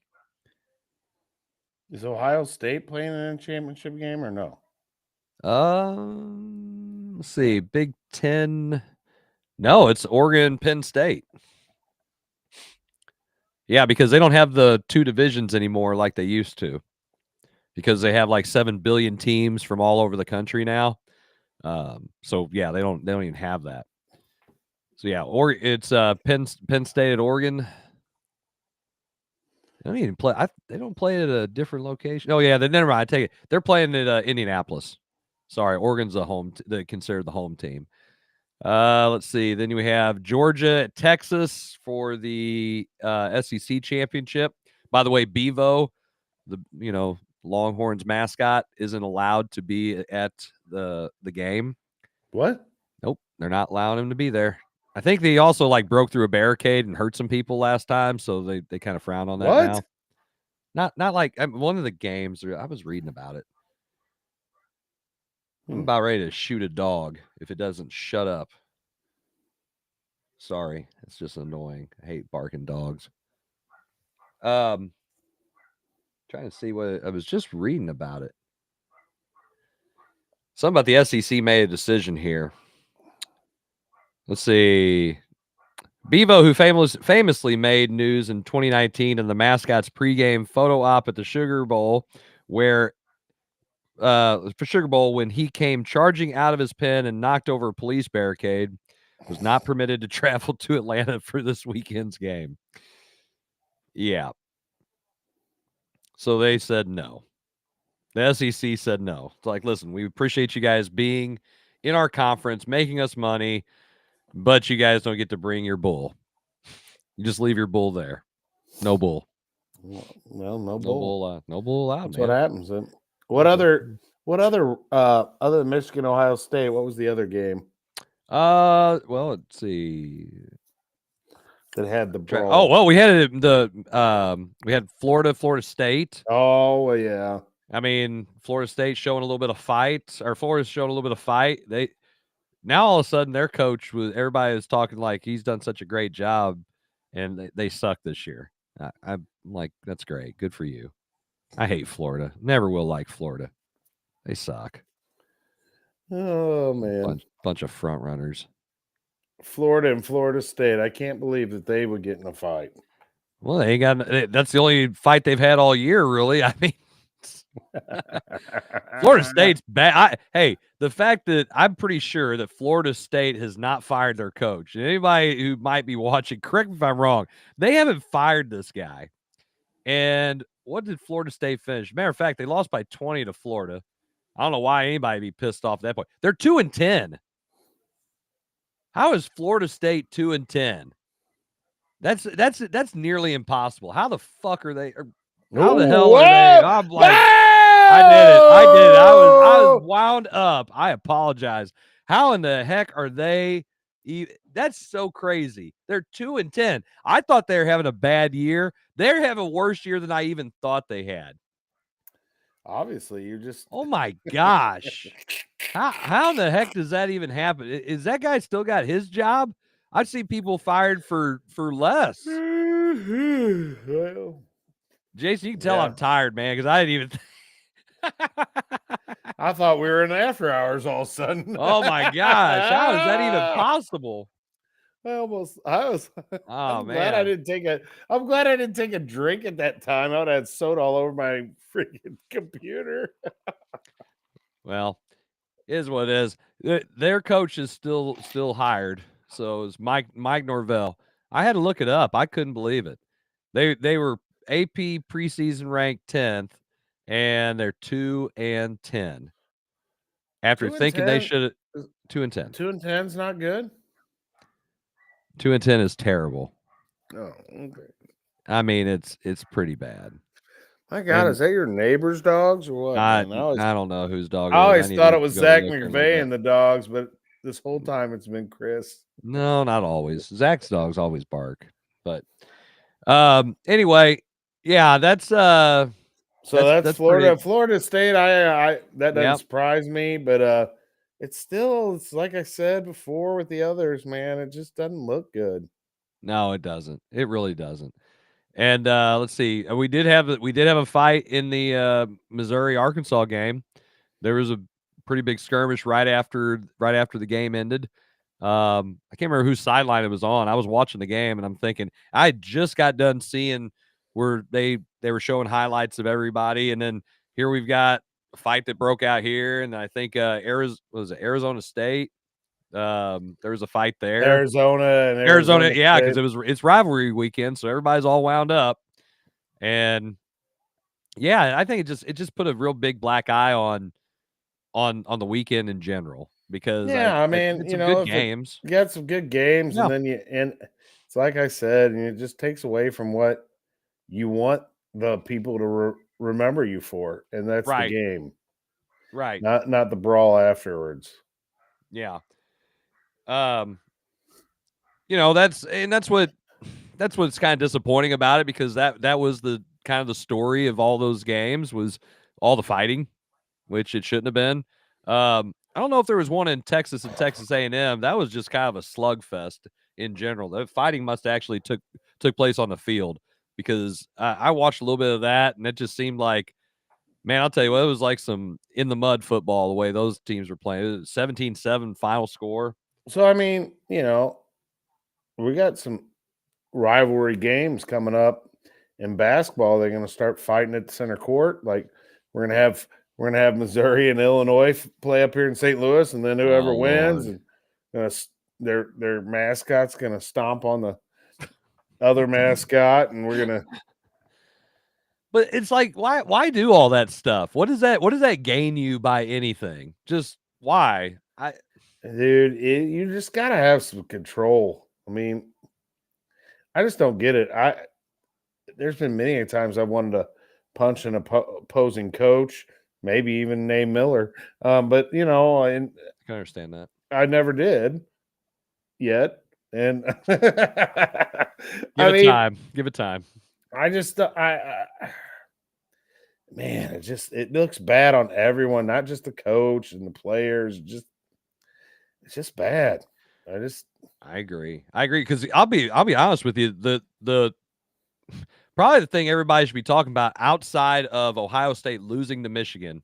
Is Ohio State playing in a championship game or no? Let's see. Big Ten. No, it's Oregon, Penn State. Yeah, because they don't have the 2 divisions anymore like they used to. Because they have like 7 billion teams from all over the country now. So yeah, they don't even have that. So yeah, it's Penn State at Oregon. They don't even play. They don't play at a different location. Oh yeah, never mind. I take it. They're playing at Indianapolis. Sorry, Oregon's they considered the home team. Let's see. Then we have Georgia at Texas for the SEC championship. By the way, Bevo, the Longhorns mascot, isn't allowed to be at the game. What? Nope, they're not allowing him to be there. I think they also broke through a barricade and hurt some people last time, so they kind of frown on that now. Not like one of the games. I was reading about it. I'm about ready to shoot a dog if it doesn't shut up. Sorry, it's just annoying. I hate barking dogs. Trying to see what I was just reading about it. Something about the SEC made a decision here. Let's see. Bevo, who famously made news in 2019 in the mascot's pregame photo op at the Sugar Bowl, where for Sugar Bowl when he came charging out of his pen and knocked over a police barricade, was not permitted to travel to Atlanta for this weekend's game. Yeah. So they said no. The SEC said no. It's like, listen, we appreciate you guys being in our conference, making us money, but you guys don't get to bring your bull. You just leave your bull there. No bull. Well, no bull. No bull allowed. That's man. what happens. Then what other other than Michigan, Ohio State? What was the other game? Well, let's see. That had the brawl. Oh well, we had we had Florida State. Oh well, yeah. I mean, Florida State showing a little bit of fight, or Florida's showing a little bit of fight. They now all of a sudden their coach everybody is talking like he's done such a great job, and they suck this year. I'm like, that's great, good for you. I hate Florida. Never will like Florida. They suck. Oh man, bunch of front runners. Florida and Florida State. I can't believe that they would get in a fight. Well, they ain't got. That's the only fight they've had all year, really. I mean, Florida State's bad. Hey, the fact that I'm pretty sure that Florida State has not fired their coach. Anybody who might be watching, correct me if I'm wrong. They haven't fired this guy. And what did Florida State finish? Matter of fact, they lost by 20 to Florida. I don't know why anybody would be pissed off at that point. They're 2-10. How is Florida State 2-10? That's nearly impossible. How the fuck are they? How the hell are they? I'm like, I did it. I was wound up. I apologize. How in the heck are they? That's so crazy. They're 2-10. I thought they were having a bad year. They're having a worse year than I even thought they had. Obviously, you're just. Oh my gosh. How in the heck does that even happen? Is that guy still got his job? I've seen people fired for less. Well, Jason, you can tell I'm tired, man, because I didn't even. I thought we were in after hours all of a sudden. Oh my gosh, how is that even possible? I was. Oh I'm man, glad I didn't take a drink at that time. I would have had soda all over my freaking computer. Well, it is what it is. Their coach is still hired. So it's Mike Norvell. I had to look it up. I couldn't believe it. They were AP preseason ranked 10th, and they're 2-10. After thinking they should have 2-10. 2-10 is not good. 2-10 is terrible. Oh, okay. I mean, it's pretty bad. My God, is that your neighbor's dogs or what? I don't know whose dog. I always thought it was Zach McVey and the dogs, but this whole time it's been Chris. No, not always. Zach's dogs always bark, but anyway, yeah, that's that's Florida. Pretty... Florida State. I that doesn't surprise me, but it's like I said before with the others, man. It just doesn't look good. No, it doesn't. It really doesn't. And let's see. We did have a fight in the Missouri-Arkansas game. There was a pretty big skirmish right after the game ended. I can't remember whose sideline it was on. I was watching the game and I'm thinking I just got done seeing where they were showing highlights of everybody, and then here we've got a fight that broke out here, and I think Arizona State. There was a fight there. Arizona, yeah, because it's rivalry weekend, so everybody's all wound up, and yeah, I think it just put a real big black eye on the weekend in general, because I mean, it's good games. You got some good games, and then it's like I said, and it just takes away from what you want the people to remember you for, and that's the game, right? Not the brawl afterwards. Yeah. That's what's kind of disappointing about it, because that was the kind of the story of all those games, was all the fighting, which it shouldn't have been. I don't know if there was one in Texas and Texas A&M. That was just kind of a slugfest in general. The fighting must have actually took place on the field, because I watched a little bit of that, and it just seemed like, man, I'll tell you what, it was like some in the mud football the way those teams were playing. It was 17-7 final score. So I mean, we got some rivalry games coming up in basketball. They're going to start fighting at the center court. Like we're gonna have Missouri and Illinois play up here in St. Louis, and then whoever Oh, wins, Lord. and their mascot's gonna stomp on the other mascot, and we're gonna. But it's like, why do all that stuff? What does that gain you by anything? Just why? Dude, you just gotta have some control. I mean, I just don't get it. There's been many times I wanted to punch an opposing coach, maybe even name Miller, but I can understand that. I never did yet, and Give it time. I just man, it looks bad on everyone, not just the coach and the players. It's just bad. I agree because I'll be honest with you. The probably the thing everybody should be talking about outside of Ohio State losing to Michigan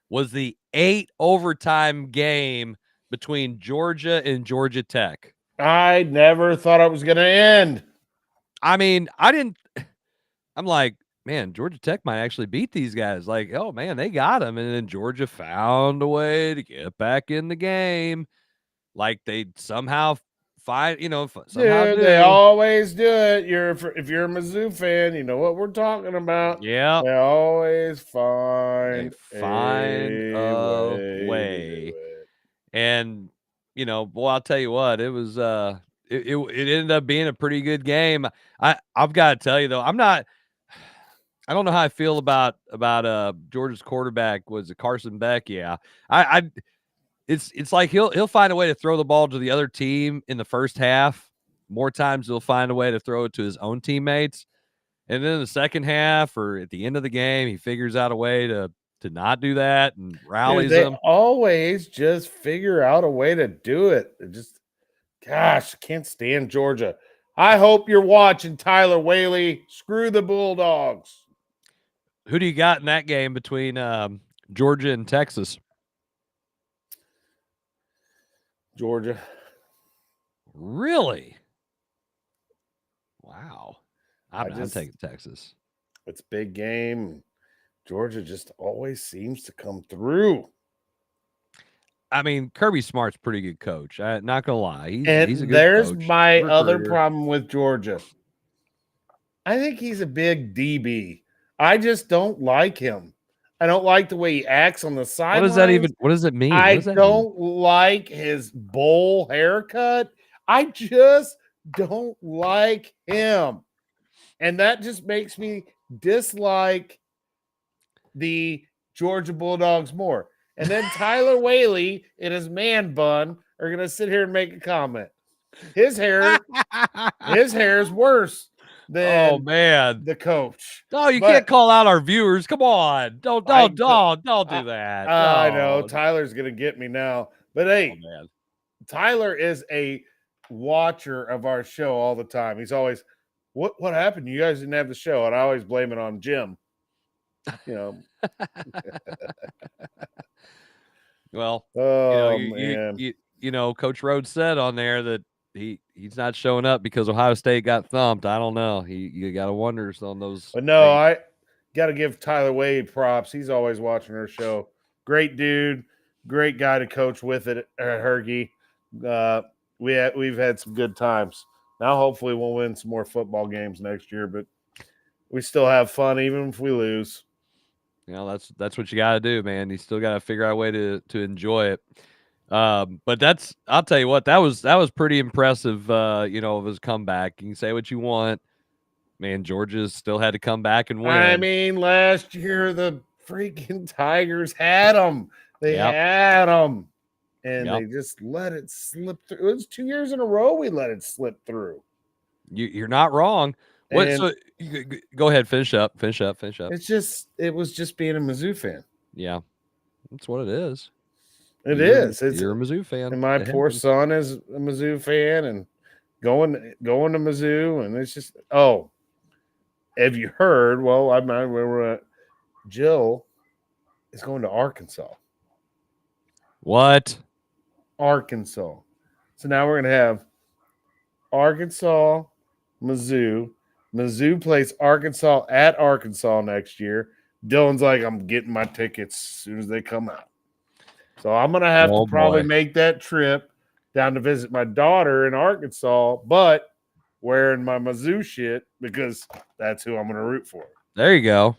was the 8 overtime game between Georgia and Georgia Tech. I never thought it was going to end. I mean, I'm like, man, Georgia Tech might actually beat these guys. Like, oh man, they got them, and then Georgia found a way to get back in the game. Like they somehow find, somehow Dude, do. they always do it. If you're a Mizzou fan, you know what we're talking about. Yeah, they always find a way. And boy, I'll tell you what, it was it ended up being a pretty good game. I've got to tell you though, I don't know how I feel about Georgia's quarterback. Was it Carson Beck? Yeah, it's like he'll find a way to throw the ball to the other team in the first half. More times he'll find a way to throw it to his own teammates, and then in the second half or at the end of the game, he figures out a way to not do that and rallies them. Always just figure out a way to do it. Gosh, can't stand Georgia. I hope you're watching, Tyler Whaley. Screw the Bulldogs. Who do you got in that game between Georgia and Texas? Georgia. Really? Wow. I'm taking Texas. It's a big game. Georgia just always seems to come through. I mean, Kirby Smart's a pretty good coach. Not gonna lie, he's a good there's coach. My other problem with Georgia. I think he's a big DB. I just don't like him. I don't like the way he acts on the sideline. What does it mean? I don't like his bowl haircut. I just don't like him. And that just makes me dislike the Georgia Bulldogs more. And then Tyler Whaley and his man bun are going to sit here and make a comment. His hair is worse than the coach. Oh, you can't call out our viewers. Come on. Don't do that. I know Tyler's going to get me now. But hey, Tyler is a watcher of our show all the time. He's always, what happened? You guys didn't have the show. And I always blame it on Jim. Well, man. Coach Rhodes said on there that he's not showing up because Ohio State got thumped. I don't know. You got to wonder on those. But no, I got to give Tyler Wade props. He's always watching our show. Great dude, great guy to coach with it at Hergy. We've had some good times. Now, hopefully, we'll win some more football games next year. But we still have fun even if we lose. That's what you got to do, man. You still got to figure out a way to enjoy it. But I'll tell you what, that was pretty impressive. Of his comeback. You can say what you want, man. Georgia still had to come back and win. I mean, last year the freaking Tigers had them. They had them, and they just let it slip through. It was 2 years in a row we let it slip through. You're not wrong. So go ahead, finish up. It was just being a Mizzou fan. Yeah, that's what it is. You're a Mizzou fan, and my poor son is a Mizzou fan, and going to Mizzou, and it's just have you heard? Well, Jill is going to Arkansas. What? Arkansas. So now we're going to have Arkansas, Mizzou. Mizzou plays Arkansas at Arkansas next year. Dylan's like, I'm getting my tickets as soon as they come out. So I'm going to have to probably make that trip down to visit my daughter in Arkansas, but wearing my Mizzou shit because that's who I'm going to root for. There you go.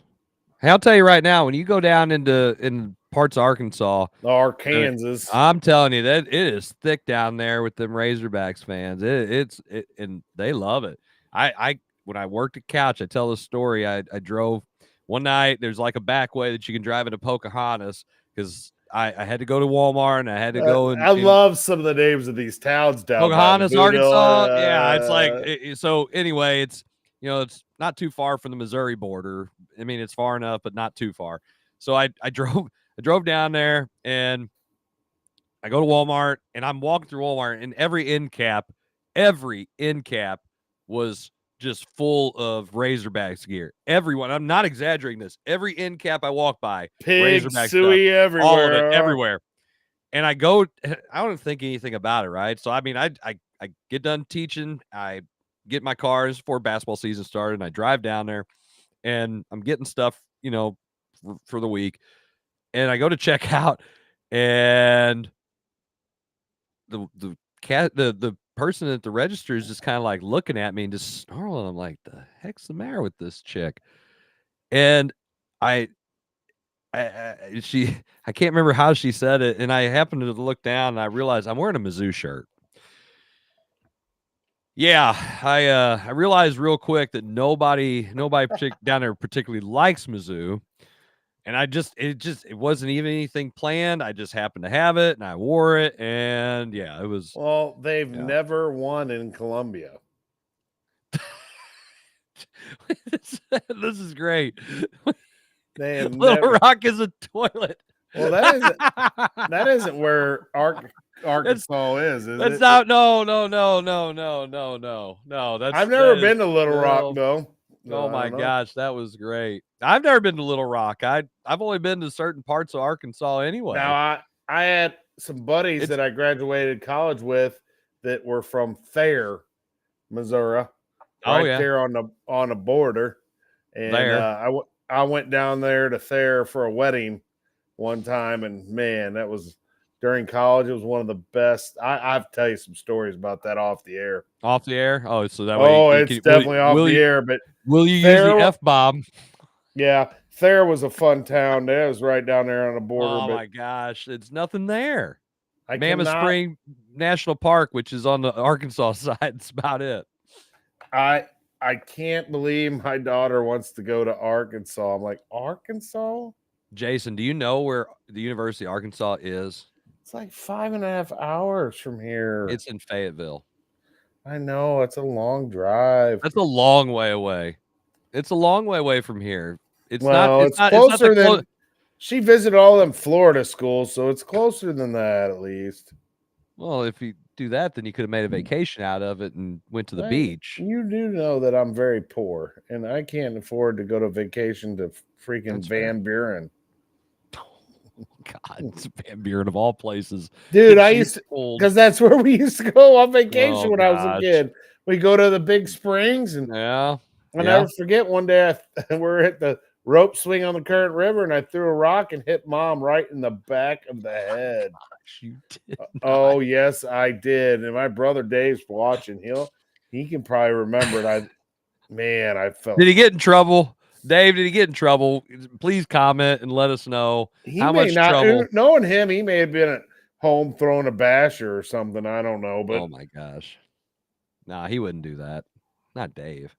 Hey, I'll tell you right now, when you go down in parts of Arkansas or Kansas, I'm telling you that it is thick down there with them Razorbacks fans. It's and they love it. I when I worked at Couch, I tell this story. I drove one night. There's like a back way that you can drive into Pocahontas because I had to go to Walmart and I had to go. I love some of the names of these towns down Pocahontas, Arkansas. Yeah, it's like so. Anyway, it's it's not too far from the Missouri border. I mean, it's far enough, but not too far. So I drove down there and I go to Walmart and I'm walking through Walmart and every end cap was just full of Razorbacks gear. Everyone, I'm not exaggerating this. Every end cap I walk by, pig, Razorback suey, stuff, everywhere, all of it, everywhere. And I don't think anything about it, right? So I mean, I get done teaching, I get my cars before basketball season started, and I drive down there, and I'm getting stuff, for the week, and I go to check out, and the person at the register is just kind of like looking at me and just snarling. I'm like, the heck's the matter with this chick? And I can't remember how she said it, and I happened to look down and I realized I'm wearing a Mizzou shirt. Yeah, I realized real quick that nobody down there particularly likes Mizzou, and it wasn't even anything planned. I just happened to have it, and I wore it, and yeah, it was. Well, they've never won in Columbia. This is great. They have Little Rock is a toilet. Well, that isn't where Arkansas is it? That's not. No. I've never been to Little Rock though. Oh my gosh, that was great. I've never been to Little Rock. I've only been to certain parts of Arkansas anyway. Now I had some buddies that I graduated college with that were from Thayer, Missouri, there on the border, and I went down there to Thayer for a wedding one time, and man, that was during college. It was one of the best. I'll tell you some stories about that off the air. Off the air? Oh, so that way. It's definitely off the air. But will you use the F-bomb? Yeah, Thayer was a fun town. That was right down there on the border. Oh my gosh, it's nothing there. Mammoth Spring National Park, which is on the Arkansas side, that's about it. I can't believe my daughter wants to go to Arkansas. I'm like, Arkansas? Jason, do you know where the University of Arkansas is? It's like 5.5 hours from here. It's in Fayetteville. I know. It's a long drive. That's a long way away. It's a long way away from here. It's closer than she visited all them Florida schools, so it's closer than that at least. Well, if you do that, then you could have made a vacation out of it and went to the beach. You do know that I'm very poor, and I can't afford to go to vacation to freaking Van Buren. God, it's Van Buren of all places. Dude, I used to, because that's where we used to go on vacation when I was a kid. We go to the big springs, and I'll never forget one day we're at the rope swing on the Current River, and I threw a rock and hit Mom right in the back of the head. You did not. Oh, yes, I did. And my brother Dave's watching. He can probably remember it. I felt. Did he get in trouble? Dave, did he get in trouble? Please comment and let us know how much trouble. Knowing him, he may have been at home throwing a basher or something. I don't know. But oh my gosh. Nah, he wouldn't do that. Not Dave.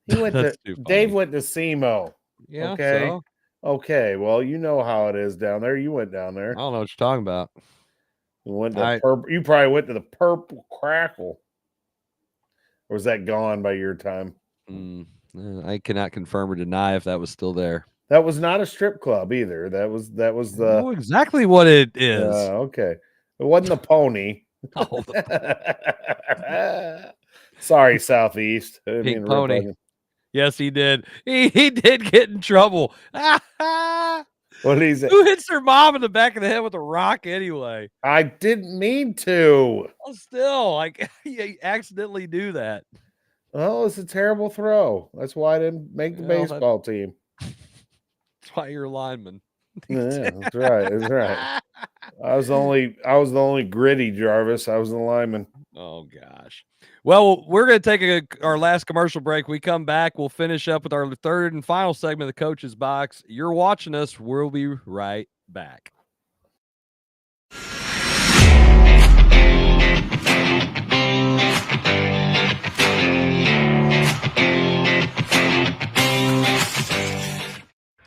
Dave went to SEMO. Yeah. Okay. So? Okay. Well, you know how it is down there. You went down there. I don't know what you're talking about. You probably went to the Purple Crackle. Or was that gone by your time? I cannot confirm or deny if that was still there. That was not a strip club either. That was the. I know exactly what it is. Okay. It wasn't the Pony. Oh, sorry, Southeast. Pink Pony. Yes, he did. He did get in trouble. What did he say? Who hits their mom in the back of the head with a rock anyway? I didn't mean to. Well, still, like, you accidentally do that. Oh, it's a terrible throw. That's why I didn't make the baseball team. That's why you're a lineman. Yeah, that's right. That's right. I was the only gritty Jarvis. I was the lineman. Oh gosh. Well, we're going to take our last commercial break. We come back, we'll finish up with our third and final segment of the Coach's Box. You're watching us. We'll be right back.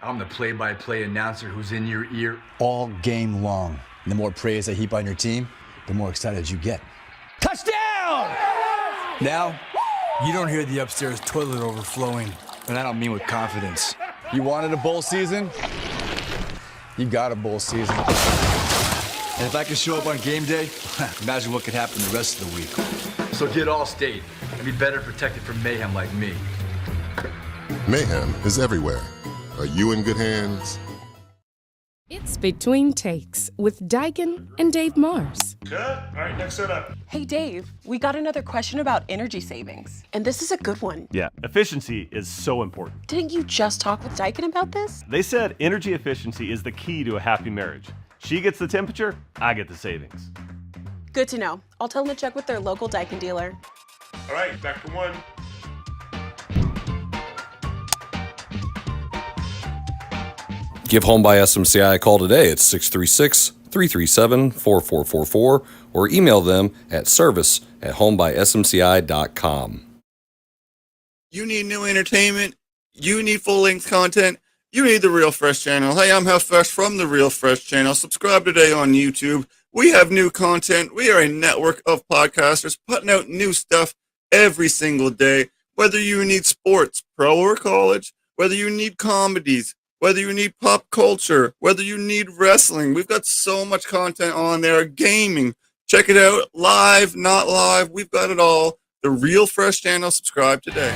I'm the play-by-play announcer who's in your ear all game long. And the more praise I heap on your team, the more excited you get. Touchdown! Now, you don't hear the upstairs toilet overflowing, and I don't mean with confidence. You wanted a bowl season? You got a bowl season. And if I could show up on game day, imagine what could happen the rest of the week. So get Allstate and be better protected from mayhem like me. Mayhem is everywhere. Are you in good hands? It's Between Takes with Daikin and Dave Mars. Cut. All right, next set up. Hey, Dave, we got another question about energy savings. And this is a good one. Yeah, efficiency is so important. Didn't you just talk with Daikin about this? They said energy efficiency is the key to a happy marriage. She gets the temperature, I get the savings. Good to know. I'll tell them to check with their local Daikin dealer. All right, back to one. Give Home by SMCI a call today at 636-337-4444 or email them at service@homebysmci.com. You need new entertainment. You need full-length content. You need the Real Fresh channel. Hey, I'm Half Fresh from the Real Fresh channel. Subscribe today on YouTube. We have new content. We are a network of podcasters putting out new stuff every single day. Whether you need sports, pro or college, whether you need comedies, whether you need pop culture, whether you need wrestling, we've got so much content on there. Gaming, check it out. Live, not live, we've got it all. The Real Fresh channel, subscribe today.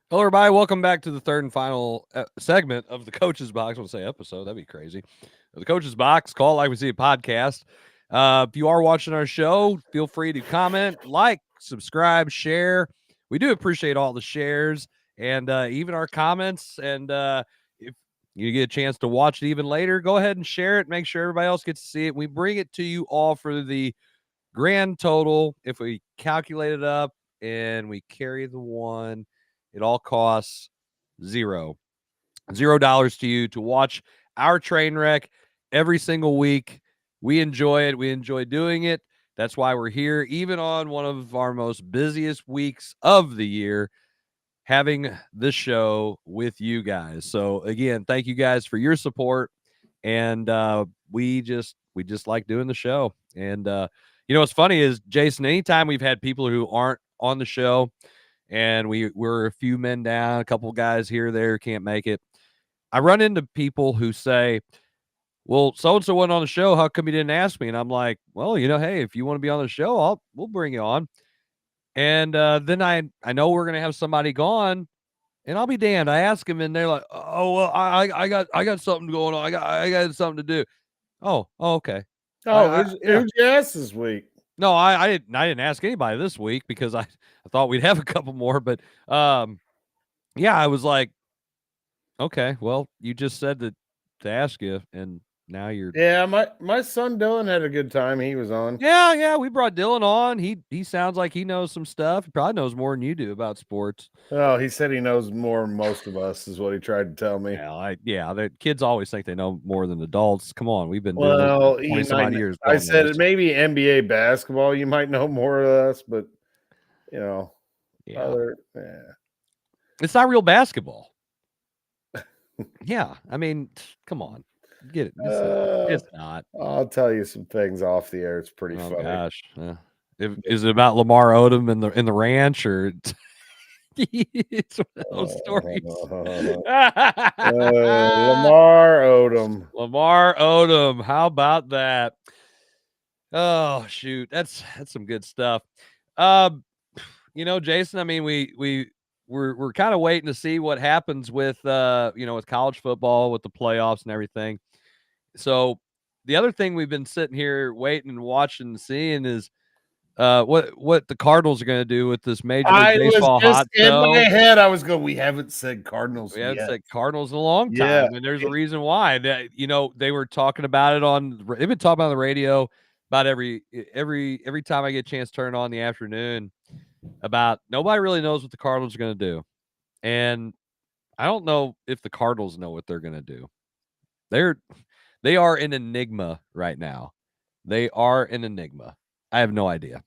Hello, everybody. Welcome back to the third and final segment of the Coach's Box. I want to say episode. That'd be crazy. The Coach's Box, call Like We See a podcast. If you are watching our show, feel free to comment, like, subscribe, share. We do appreciate all the shares and even our comments. And if you get a chance to watch it even later, go ahead and share it. Make sure everybody else gets to see it. We bring it to you all for the grand total. If we calculate it up and we carry the one, it all costs $0 to you to watch our train wreck every single week. We enjoy it. We enjoy doing it. That's why we're here, even on one of our most busiest weeks of the year, having this show with you guys. So again, thank you guys for your support. And we just like doing the show. And you know what's funny is, Jason, anytime we've had people who aren't on the show, and we're a few men down, a couple guys here or there can't make it, I run into people who say, well, so-and-so wasn't on the show. How come you didn't ask me? And I'm like, well, you know, hey, if you want to be on the show, we'll bring you on. And then I know we're going to have somebody gone, And I'll be damned. I ask them, and they're like, "Oh well, I got something going on. I got something to do." Oh, okay. Oh, who's your ass this week? No, I didn't ask anybody this week because I thought we'd have a couple more, but yeah, I was like, okay, well, you just said to ask you, and now you're my son Dylan had a good time. He was on. Yeah, we brought Dylan on. He sounds like he knows some stuff. He probably knows more than you do about sports. Oh, he said he knows more than most of us, is what he tried to tell me. Yeah, the kids always think they know more than adults. Come on, we've been doing this Well, for 20 some odd years. I said maybe NBA basketball, you might know more of us, but it's not real basketball. Yeah, I mean, come on, get it. It's not. I'll tell you some things off the air. It's pretty funny. Gosh, is it about Lamar Odom in the ranch, or it's one of those stories? Lamar Odom. Lamar Odom. How about that? Oh shoot, that's some good stuff. Jason, I mean, we're kind of waiting to see what happens with with college football, with the playoffs and everything. So the other thing we've been sitting here waiting and watching and seeing is what the Cardinals are going to do with this Major League Baseball hot stove. In my head, I was going, we haven't said Cardinals We yet. haven't said Cardinals in a long time, and there's a reason why. They were talking about it they've been talking about on the radio about every time I get a chance to turn it on in the afternoon, about nobody really knows what the Cardinals are going to do. And I don't know if the Cardinals know what they're going to do. They are an enigma right now. They are an enigma. I have no idea.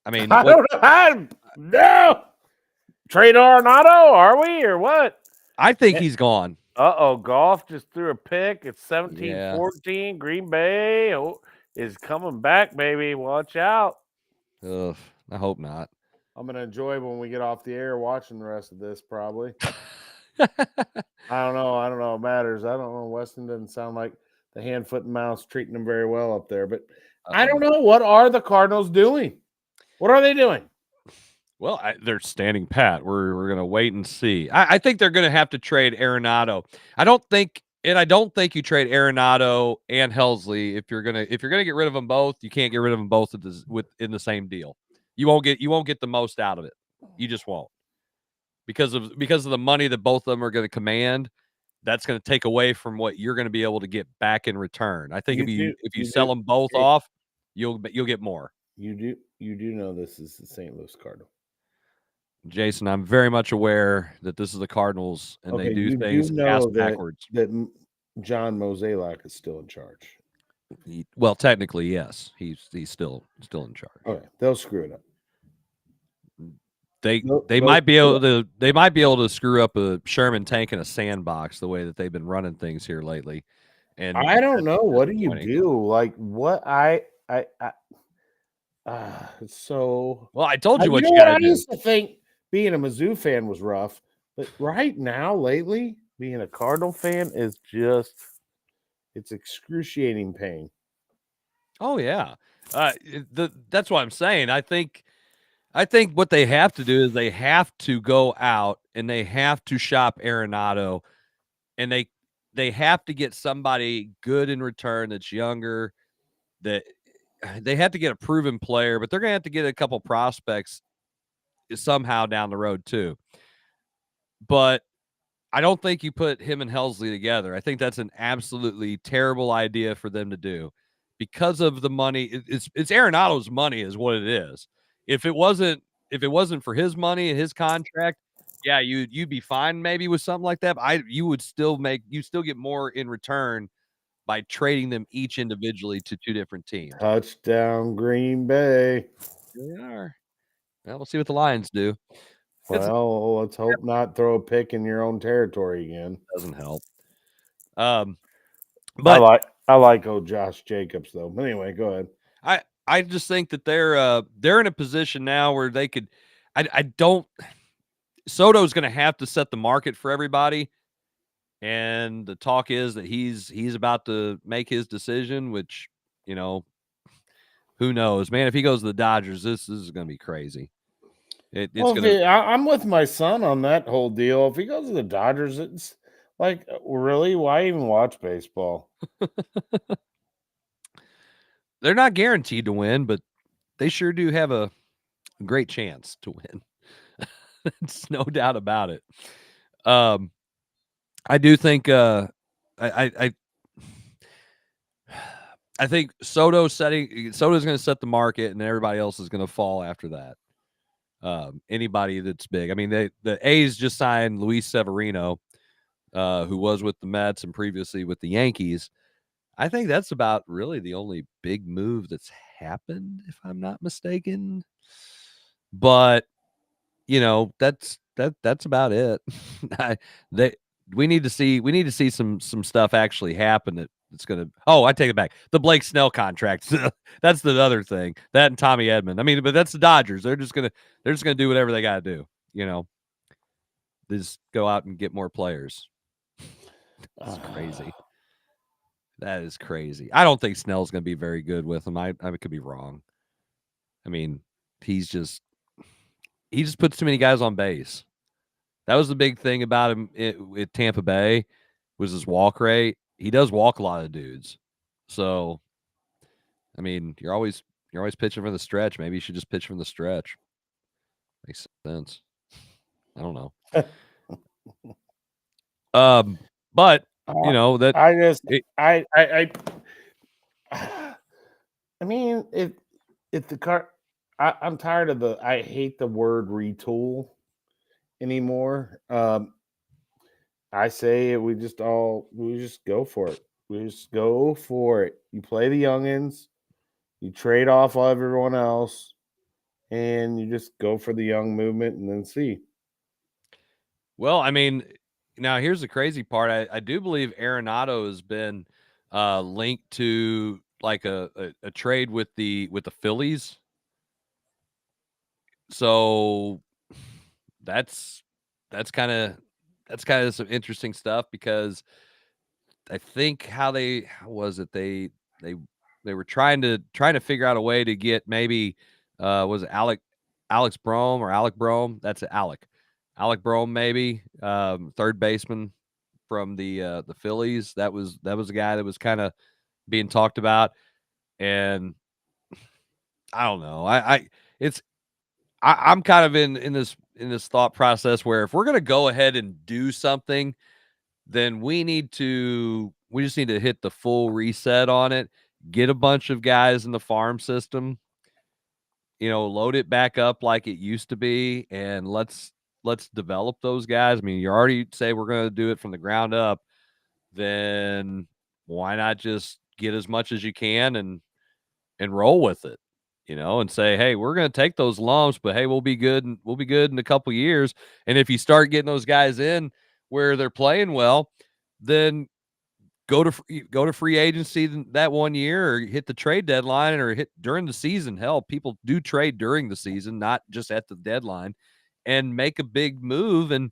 I mean, I don't know. No. Trade Arenado, are we, or what? I think he's gone. Golf just threw a pick. It's 17-14. Green Bay is coming back, baby. Watch out. Ugh, I hope not. I'm going to enjoy when we get off the air watching the rest of this, probably. I don't know. It matters. I don't know. Weston doesn't sound like the hand, foot, and mouse treating them very well up there. But I don't know. What are the Cardinals doing? What are they doing? Well, they're standing pat. We're going to wait and see. I think they're going to have to trade Arenado. I don't think you trade Arenado and Helsley if you're going to get rid of them both. You can't get rid of them both in the same deal. You won't get the most out of it. You just won't. Because of the money that both of them are going to command, that's going to take away from what you're going to be able to get back in return. I think if you sell them both off, you'll get more. You do know this is the St. Louis Cardinals. Jason, I'm very much aware that this is the Cardinals, and they do things ass backwards. That John Mozeliak is still in charge. Well, technically, yes, he's still in charge. Okay, they'll screw it up. They might be able to screw up a Sherman tank in a sandbox the way that they've been running things here lately. And I don't know. What do you do? Like what so well, I told you what you got to do. I used to think being a Mizzou fan was rough, but right now, lately, being a Cardinal fan is it's excruciating pain. Oh yeah, that's what I'm saying. I think what they have to do is they have to go out and they have to shop Arenado, and they have to get somebody good in return that's younger. That they have to get a proven player, but they're going to have to get a couple prospects somehow down the road too. But I don't think you put him and Helsley together. I think that's an absolutely terrible idea for them to do because of the money. It's Arenado's money is what it is. If it wasn't for his money and his contract, yeah, you'd be fine maybe with something like that. But you still get more in return by trading them each individually to two different teams. Touchdown, Green Bay. They are. Well, we'll see what the Lions do. Well, let's hope not throw a pick in your own territory again. Doesn't help. But I like old Josh Jacobs though. But anyway, go ahead. I just think that they're in a position now where they could. I don't. Soto's going to have to set the market for everybody, and the talk is that he's about to make his decision. Which who knows, man? If he goes to the Dodgers, this is going to be crazy. I'm with my son on that whole deal. If he goes to the Dodgers, it's like, really? Why even watch baseball? They're not guaranteed to win, but they sure do have a great chance to win. It's no doubt about it. I do think I think Soto's going to set the market, and everybody else is going to fall after that. Anybody that's big. I mean, the A's just signed Luis Severino, who was with the Mets and previously with the Yankees. I think that's about really the only big move that's happened, if I'm not mistaken. But that's about it. We need to see some stuff actually happen that's going to. Oh, I take it back. The Blake Snell contract. That's the other thing. That and Tommy Edman. I mean, but that's the Dodgers. They're just gonna do whatever they got to do. They just go out and get more players. That's crazy. That is crazy. I don't think Snell's going to be very good with him. I could be wrong. I mean, he just puts too many guys on base. That was the big thing about him at Tampa Bay was his walk rate. He does walk a lot of dudes. So, I mean, you're always pitching from the stretch. Maybe you should just pitch from the stretch. Makes sense. I don't know. But that I mean, if the car, I'm tired of I hate the word retool anymore. I say we just go for it. We just go for it. You play the youngins, you trade off everyone else, and you just go for the young movement and then see. Well, I mean, now here's the crazy part. I do believe Arenado has been linked to like a trade with the Phillies. So that's kind of some interesting stuff, because I think they were trying to figure out a way to get maybe was it Alex Brom or Alec Brom? That's Alec Brom, maybe third baseman from the Phillies. That was a guy that was kind of being talked about, and I don't know. I'm kind of in this thought process where if we're gonna go ahead and do something, then we just need to hit the full reset on it. Get a bunch of guys in the farm system, load it back up like it used to be, and let's develop those guys. I mean, you already say we're going to do it from the ground up, then why not just get as much as you can and roll with it, and say, hey, we're going to take those lumps, but hey, we'll be good in a couple years. And if you start getting those guys in where they're playing well, then go to free agency that 1 year, or hit the trade deadline, or hit during the season. Hell, people do trade during the season, not just at the deadline, and make a big move and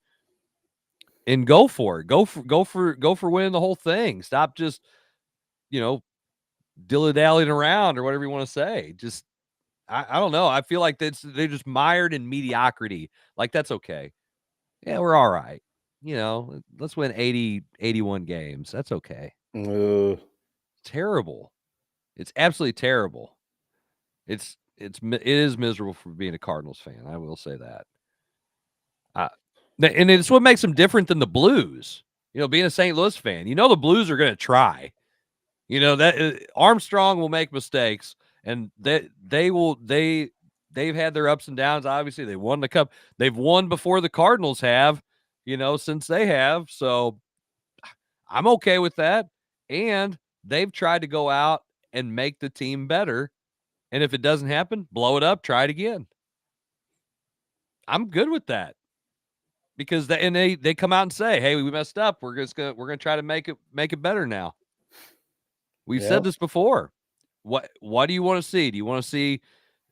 go for it. Go for winning the whole thing. Stop just, dilly-dallying around, or whatever you want to say. Just, I don't know. I feel like they're just mired in mediocrity. Like, that's okay. Yeah, we're all right. Let's win 81 games. That's okay. Terrible. It's absolutely terrible. It is miserable for being a Cardinals fan. I will say that. And it's what makes them different than the Blues. Being a St. Louis fan, the Blues are going to try. That Armstrong will make mistakes, and they've had their ups and downs. Obviously, they won the Cup. They've won before the Cardinals have. Since they have. So I'm okay with that. And they've tried to go out and make the team better. And if it doesn't happen, blow it up, try it again. I'm good with that. Because they come out and say, hey, we messed up. We're gonna try to make it better now. We've said this before. What do you want to see? Do you want to see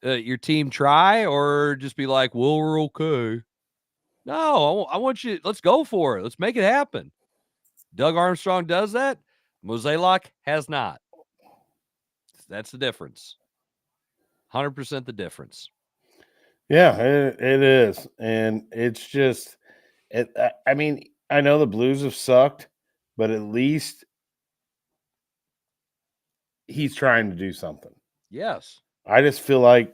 your team try, or just be like, well, we're okay? No, I want you. Let's go for it. Let's make it happen. Doug Armstrong does that. Mozeliak has not. That's the difference. 100% the difference. Yeah, it is. And it's just, I mean, I know the Blues have sucked, but at least he's trying to do something. Yes. I just feel like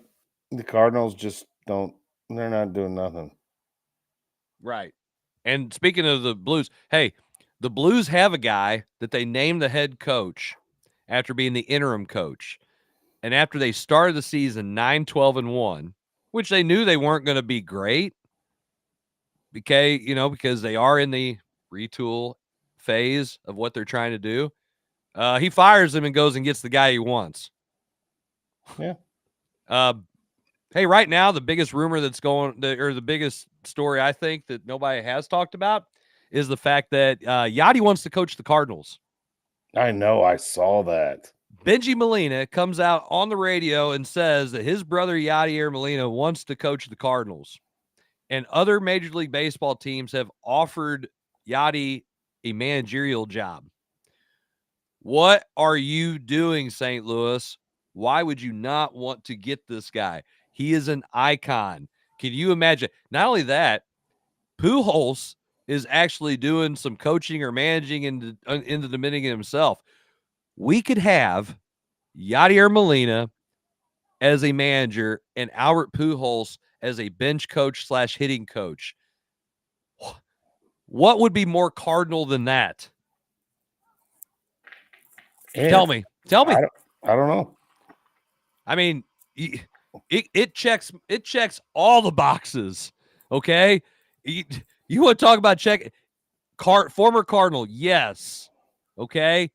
the Cardinals just don't, they're not doing nothing. Right. And speaking of the Blues, hey, the Blues have a guy that they named the head coach after being the interim coach. And after they started the season 9-12-1, which they knew they weren't going to be great, because they are in the retool phase of what they're trying to do. He fires him and goes and gets the guy he wants. Yeah. Hey, right now, the biggest rumor that's or the biggest story I think that nobody has talked about is the fact that Yachty wants to coach the Cardinals. I know. I saw that. Benji Molina comes out on the radio and says that his brother Yadier Molina wants to coach the Cardinals. And other Major League Baseball teams have offered Yachty a managerial job. What are you doing, St. Louis? Why would you not want to get this guy? He is an icon. Can you imagine? Not only that, Pujols is actually doing some coaching or managing in the Dominican himself. We could have Yadier Molina as a manager and Albert Pujols as a bench coach / hitting coach. What would be more cardinal than that? Yeah. Tell me. I don't know. I mean, it checks all the boxes. Okay, you want to talk about former Cardinal? Yes. Okay.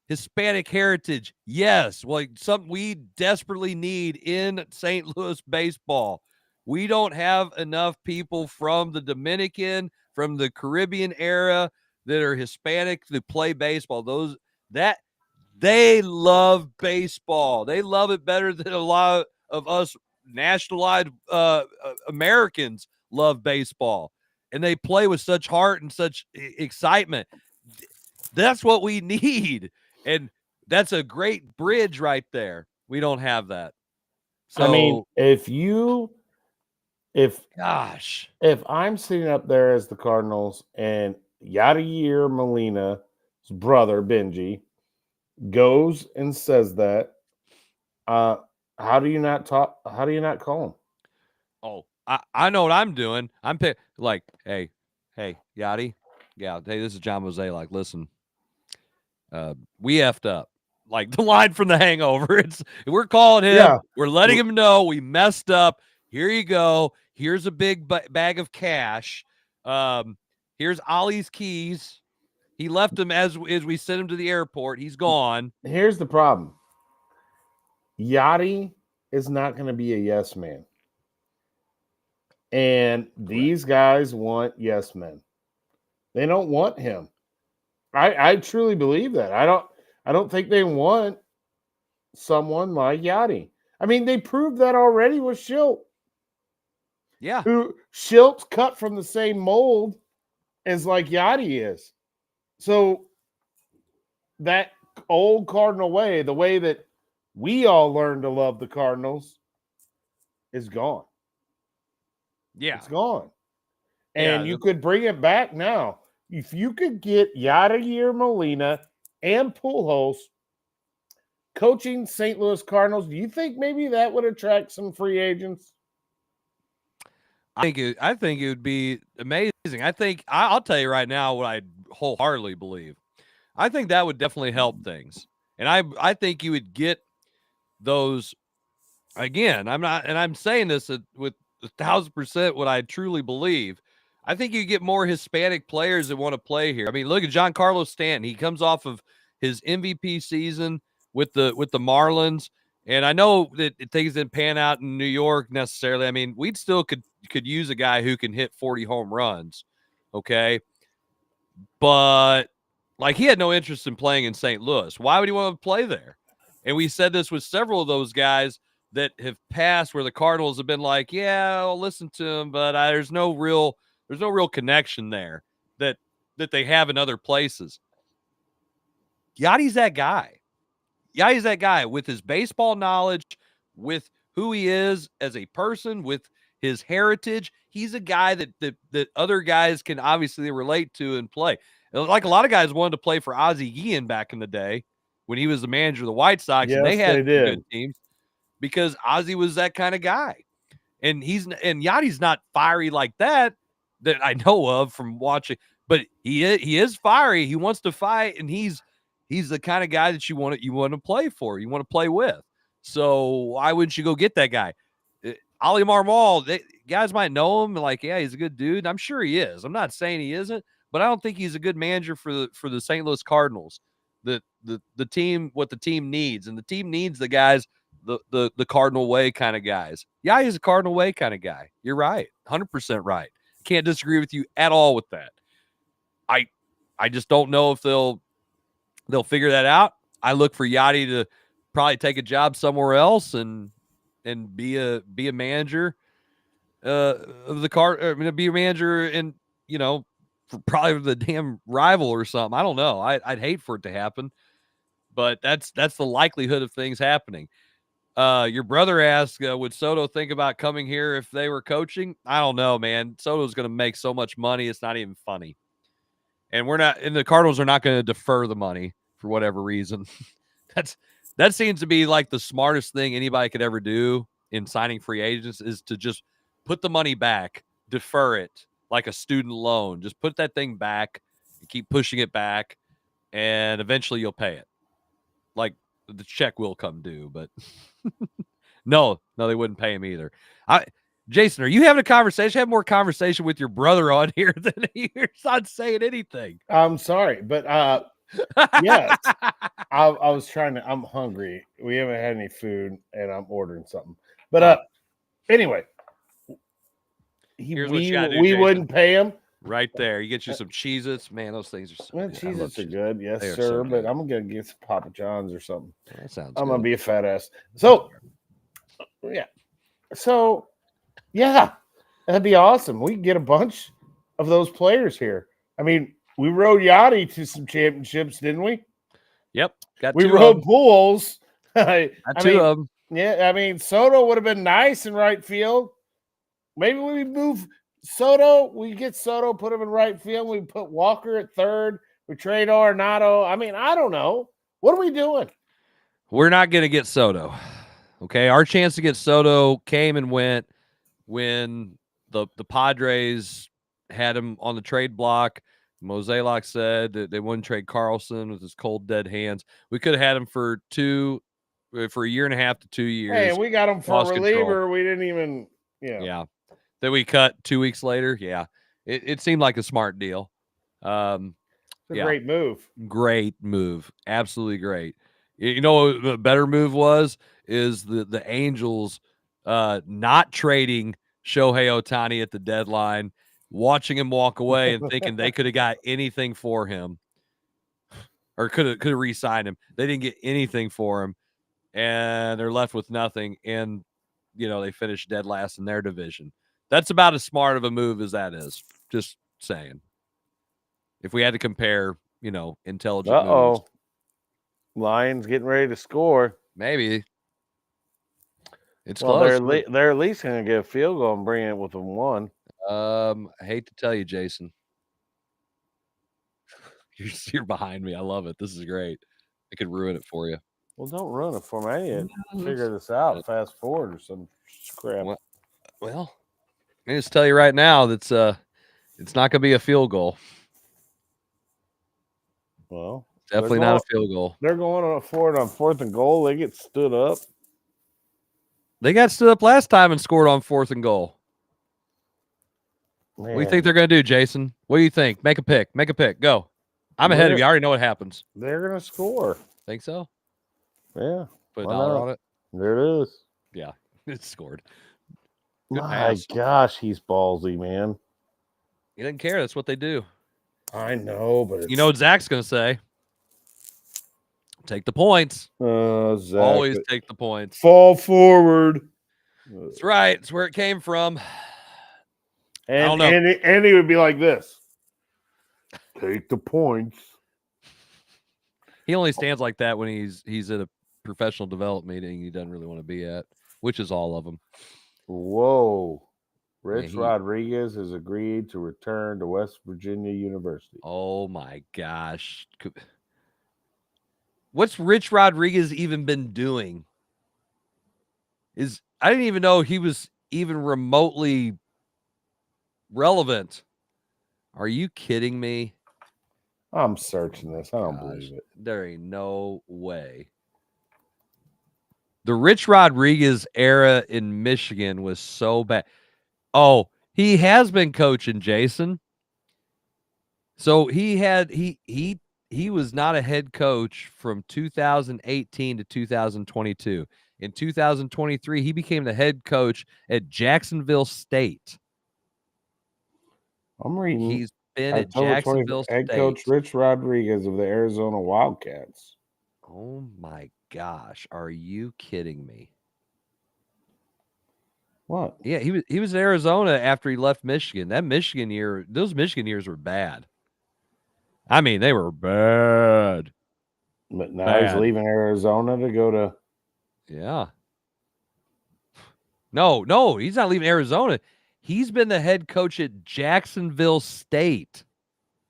Hispanic heritage? Yes. Well, something we desperately need in St. Louis baseball. We don't have enough people from the Dominican, from the Caribbean era that are Hispanic to play baseball. They love baseball. They love it better than a lot of us nationalized Americans love baseball. And they play with such heart and such excitement. That's what we need. And that's a great bridge right there. We don't have that. So, I mean, if I'm sitting up there as the Cardinals and Yadier Molina's brother, Benji, goes and says that, how do you not call him? Oh, I know what I'm doing. I'm like, hey, Yachty. Yeah, hey, this is John Mosaic. Like, listen, we effed up. Like the line from The Hangover. We're calling him. Yeah. We're letting him know we messed up. Here you go. Here's a big bag of cash. Here's Ollie's keys. He left them as we sent him to the airport. He's gone. Here's the problem. Yachty is not going to be a yes man. And these guys want yes men. They don't want him. I truly believe that. I don't think they want someone like Yachty. I mean, they proved that already with Schilt. Yeah. Schilt's cut from the same mold as like Yachty is. So that old Cardinal way, the way that we all learned to love the Cardinals, is gone. Yeah. It's gone. And you could bring it back now. If you could get Yadier Molina and Pujols coaching St. Louis Cardinals, do you think maybe that would attract some free I think it would be amazing. I'll tell you right now what I wholeheartedly believe. I think that would definitely help things. And I think you would get those again. I'm saying this with 1,000% what I truly believe. I think you get more Hispanic players that want to play here. I mean, look at Giancarlo Stanton. He comes off of his MVP season with the Marlins. And I know that things didn't pan out in New York necessarily. I mean, we'd still could use a guy who can hit 40 home runs. Okay. But like he had no interest in playing in St. Louis. Why would he want to play there? And we said this with several of those guys that have passed where the Cardinals have been like, yeah, I'll listen to him, but there's no real connection there that they have in other places. Yachty's that guy. Yachty's that guy with his baseball knowledge, with who he is as a person with his heritage. He's a guy that other guys can obviously relate to and play. Like a lot of guys wanted to play for Ozzie Guillen back in the day when he was the manager of the White Sox, and they had good teams because Ozzie was that kind of guy. And Yachty's not fiery like that I know of from watching, but he is fiery. He wants to fight, and he's the kind of guy that you want to play for, you want to play with. So why wouldn't you go get that guy? Ali Marmol, guys might know him, like, yeah, he's a good dude. I'm sure he is. I'm not saying he isn't, but I don't think he's a good manager for the St. Louis Cardinals. The team, what the team needs, and the team needs the guys, the Cardinal way kind of guys. Yeah, he's a Cardinal way kind of guy. You're right, 100% right. Can't disagree with you at all with that. I just don't know if they'll figure that out. I look for Yachty to probably take a job somewhere else and be a manager of the car. I mean, be a manager in, for probably the damn rival or something. I don't know. I'd hate for it to happen, but that's the likelihood of things happening. Your brother asked, would Soto think about coming here if they were coaching? I don't know, man. Soto's going to make so much money, it's not even funny. And the Cardinals are not going to defer the money for whatever reason. That seems to be like the smartest thing anybody could ever do in signing free agents, is to just put the money back, defer it like a student loan. Just put that thing back and keep pushing it back, and eventually you'll pay it. Like, the check will come due, but no, they wouldn't pay him either. Jason, are you having a conversation? Have more conversation with your brother on here than you're not saying anything. I'm sorry, but yes, I was I'm hungry. We haven't had any food, and I'm ordering something. But anyway, we wouldn't pay him. Right there. You get you some Cheez-Its. Man, those things are so good. Cheez-Its are good. Yes, sir. So but I'm going to get some Papa John's or something. That sounds I'm going to be a fat ass. So, yeah. So, yeah, that'd be awesome. We can get a bunch of those players here. I mean, we rode Yachty to some championships, didn't we? Yep. We rode Bulls. Two of them. Yeah, I mean, Soto would have been nice in right field. Maybe we move Soto. We get Soto, put him in right field. We put Walker at third. We trade Arenado. I mean, I don't know. What are we doing? We're not going to get Soto. Okay, our chance to get Soto came and went when the Padres had him on the trade block. Mozeliak said that they wouldn't trade Carlson with his cold, dead hands. We could have had him for a year and a half to 2 years. Hey, we got him for a reliever. Control. We didn't even, Yeah. Then we cut 2 weeks later. Yeah. It seemed like a smart deal. Great move. Great move. Absolutely great. You know what a better move is the Angels not trading Shohei Ohtani at the deadline, watching him walk away and thinking they could have got anything for him or could have re-signed him. They didn't get anything for him, and they're left with nothing. And, they finished dead last in their division. That's about as smart of a move as that is. Just saying. If we had to compare, intelligent moves. Lions getting ready to score. Maybe. It's close. They're at least going to get a field goal and bring it with a 1. I hate to tell you, Jason. You're behind me. I love it. This is great. I could ruin it for you. Well, don't ruin it for me. I need to figure this out. Fast forward or some crap. Well, I just tell you right now that's it's not going to be a field goal. Well, definitely not a field goal. They're going for it on 4th and goal. They get stood up. They got stood up last time and scored on 4th and goal. Man. What do you think they're going to do, Jason? What do you think? Make a pick. Make a pick. Go. I'm ahead of you. I already know what happens. They're going to score. Think so? Yeah. Put a dollar on it. There it is. Yeah, it scored. Good My gosh, he's ballsy, man. He doesn't care. That's what they do. I know, but you know what Zach's going to say? Take the points. Zach, always take the points. Fall forward. That's right. It's where it came from. And I don't know. Andy would be like this. Take the points. He only stands like that when he's at a professional development meeting he doesn't really want to be at. which is all of them. Whoa. Rich he- Rodriguez has agreed to return to West Virginia University. Oh my gosh. What's Rich Rodriguez even been doing? I didn't even know he was even remotely relevant. Are you kidding me? I'm searching this. I don't believe it. There ain't no way. The Rich Rodriguez era in Michigan was so bad. Oh, he has been coaching, Jason. So he was not a head coach from 2018 to 2022. In 2023, he became the head coach at Jacksonville State. I'm reading. He's been at October 20th, Jacksonville head State. coach Rich Rodriguez of the Arizona Wildcats. Oh my gosh, are you kidding me? What? Yeah, he was in Arizona after he left Michigan. Those Michigan years were bad. I mean, they were bad. But now he's leaving Arizona to go to. Yeah. No, he's not leaving Arizona. He's been the head coach at Jacksonville State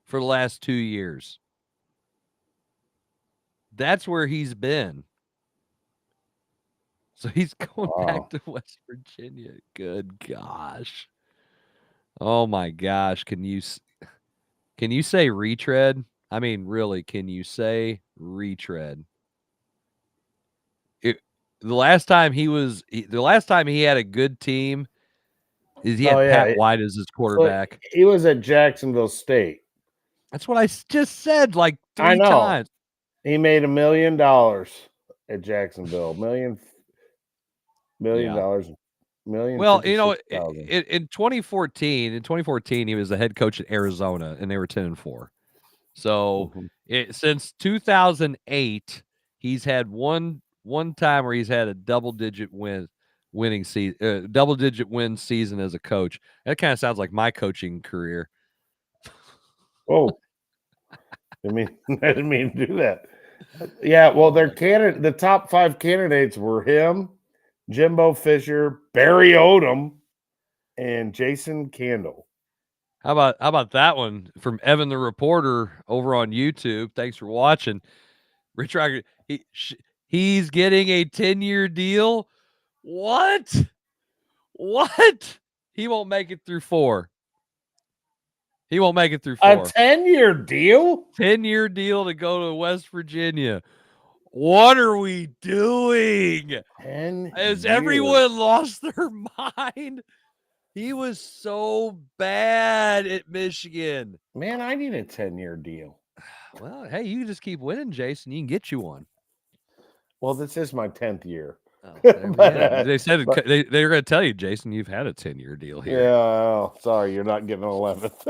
for the last 2 years. That's where he's been. So he's going back to West Virginia. Good gosh. Oh my gosh. Can you say retread? I mean, really, can you say retread? The last time he had a good team is he had Pat White as his quarterback. He was at Jacksonville State. That's what I just said like 3 times. He made $1 million at Jacksonville. $1 million. Well, you know, in 2014, he was the head coach at Arizona, and they were 10-4. So since 2008, he's had one time where he's had a double-digit win season as a coach. That kind of sounds like my coaching career. Oh, I didn't mean to do that. Yeah, well, the top 5 candidates were him, Jimbo Fisher, Barry Odom, and Jason Candle. How about that one from Evan the Reporter over on YouTube? Thanks for watching. Rich Rodriguez, he's getting a 10-year deal. What? He won't make it through 4. He won't make it through 4. A 10-year deal? 10-year deal to go to West Virginia. What are we doing? Has everyone lost their mind? He was so bad at Michigan. Man, I need a 10-year deal. Well, hey, you just keep winning, Jason. You can get you one. Well, this is my 10th year. Oh, they said they're going to tell you, Jason, you've had a 10-year deal here. Yeah, oh, sorry, you're not getting an 11th.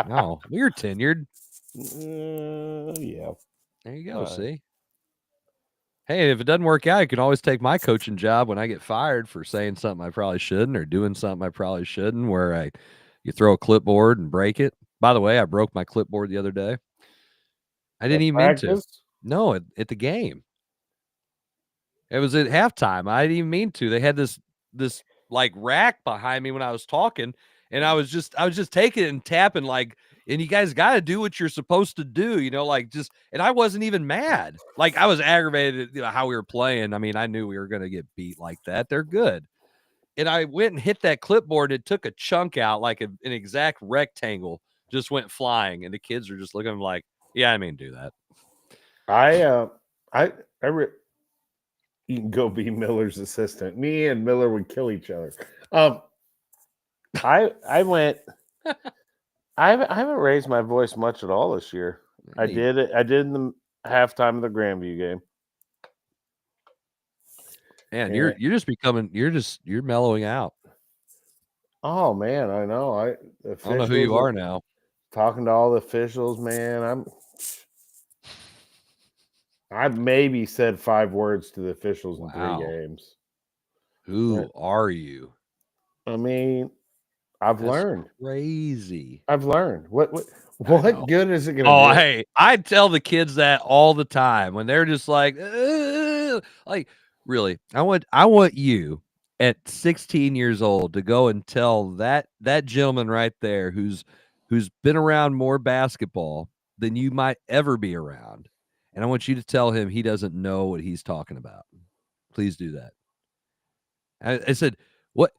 No, we're tenured. Yeah. There you go. See? Hey, if it doesn't work out, you can always take my coaching job when I get fired for saying something I probably shouldn't or doing something I probably shouldn't, where you throw a clipboard and break it. By the way, I broke my clipboard the other day. I didn't even mean to. No, at the game. It was at halftime. I didn't even mean to. They had this like rack behind me when I was talking, and I was just taking it and tapping and you guys got to do what you're supposed to do, and I wasn't even mad. Like, I was aggravated at how we were playing. I mean, I knew we were going to get beat like that. They're good. And I went and hit that clipboard. It took a chunk out, like an exact rectangle, just went flying. And the kids are just looking at me like, yeah, I mean, do that. You can go be Miller's assistant. Me and Miller would kill each other. I haven't raised my voice much at all this year. I did in the halftime of the Grandview game. Man, you're mellowing out. Oh man, I know. I don't know who you are now. Talking to all the officials, man. I've maybe said 5 words to the officials in 3 games. Who are you? I mean, That's learned. Crazy. I've learned. What good is it going to do? Hey, I tell the kids that all the time when they're just like Really, I want you at 16 years old to go and tell that gentleman right there who's been around more basketball than you might ever be around, and I want you to tell him he doesn't know what he's talking about. Please do that. I said, what?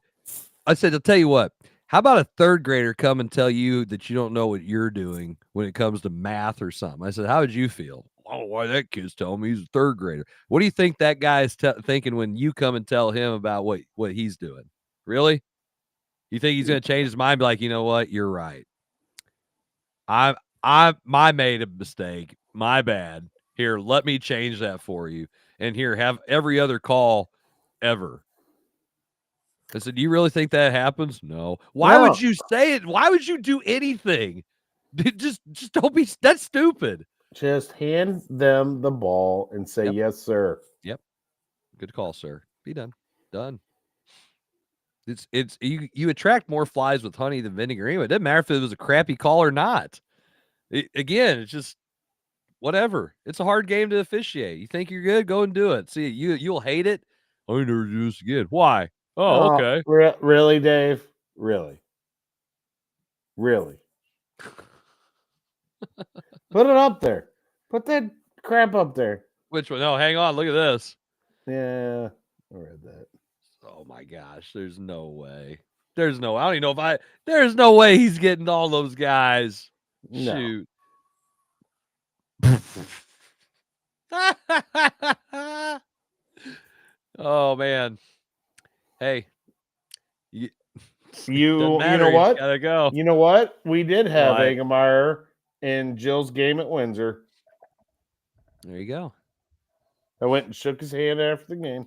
I said, I'll tell you what. How about a third grader come and tell you that you don't know what you're doing when it comes to math or something? I said, how would you feel? Oh, why that kid's telling me he's a third grader. What do you think that guy is thinking when you come and tell him about what he's doing? Really? You think he's going to change his mind? Be like, you know what? You're right. I made a mistake. My bad. Here, let me change that for you. And here, have every other call ever. I said, do you really think that happens? No. Why would you say it? Why would you do anything? Just don't be. That's stupid. Just hand them the ball and say, yes, sir. Yep. Good call, sir. Be done. Done. It's you attract more flies with honey than vinegar anyway. It doesn't matter if it was a crappy call or not. Again, it's just whatever. It's a hard game to officiate. You think you're good? Go and do it. See, you'll hate it. I never do this again. Why? Oh, okay. Really, Dave? Really? Put it up there. Put that crap up there. Which one? No, hang on. Look at this. Yeah, I read that. Oh my gosh, there's no way. There's no. I don't even know if there's no way he's getting all those guys. No. Shoot. Oh man. Hey. You know what? Gotta go. You know what? We did have Right. Engemeyer in Jill's game at Windsor. There you go. I went and shook his hand after the game.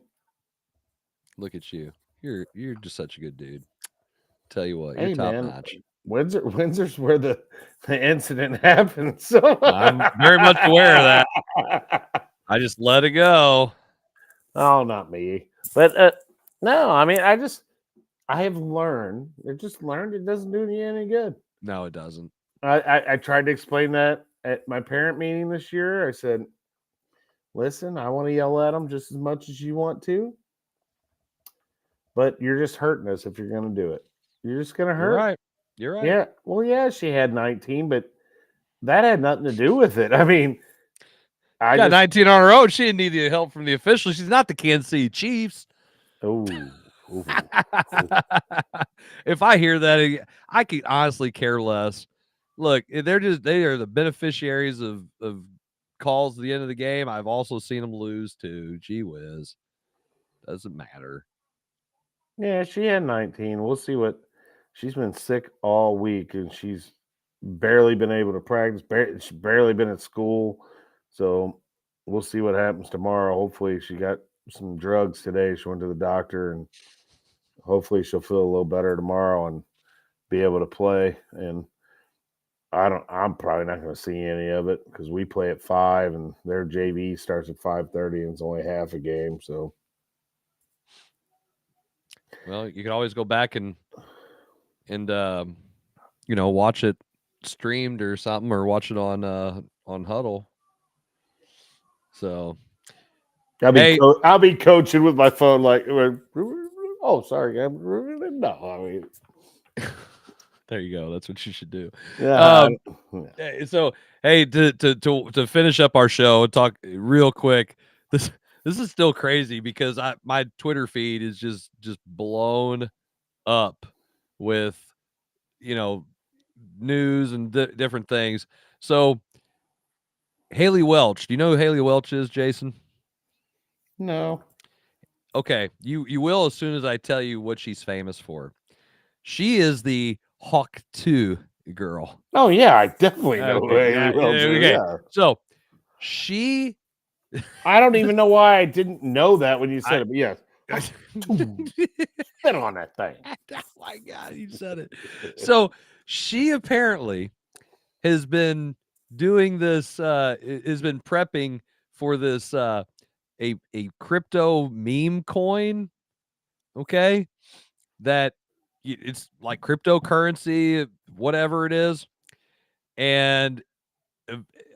Look at you. You're just such a good dude. Tell you what, Hey, you're top man. notch. Windsor's where the incident happened. So I'm very much aware of that. I just let it go. Oh, not me. But no, I mean, I have learned. I just learned it doesn't do you any good. No, it doesn't. I tried to explain that at my parent meeting this year. I said, listen, I want to yell at them just as much as you want to, but you're just hurting us if you're going to do it. You're just going to hurt. You're right. Yeah. Well, yeah, she had 19, but that had nothing to do with it. I mean, I got 19 on her own. She didn't need the help from the officials. She's not the Kansas City Chiefs. Oh. If I hear that, I could honestly care less. Look, they are the beneficiaries of calls at the end of the game. I've also seen them lose too. Gee whiz. Doesn't matter. Yeah, she had 19. We'll see what she's been sick all week and she's barely been able to practice. She's barely been at school. So we'll see what happens tomorrow. Hopefully she got some drugs today. She went to the doctor and hopefully she'll feel a little better tomorrow and be able to play. And I'm probably not going to see any of it because we play at 5 and their JV starts at 5:30 and it's only half a game. So, well, you can always go back and watch it streamed or something, or watch it on Huddle. So I'll be coaching with my phone like, oh, sorry, no, I mean. There you go. That's what you should do. Yeah. So, hey, to finish up our show and talk real quick, this is still crazy because my Twitter feed is just blown up with news and different things. So, Haley Welch, do you know who Haley Welch is, Jason? No. Okay, you will as soon as I tell you what she's famous for. She is the Hawk 2 girl. Oh yeah, I definitely know. Okay. Yeah. So she, I don't even know why I didn't know that when you said it, but yeah. Spit on that thing. Oh my God, you said it. So she apparently has been doing this, has been prepping for this a crypto meme coin. Okay. That it's like cryptocurrency, whatever it is. And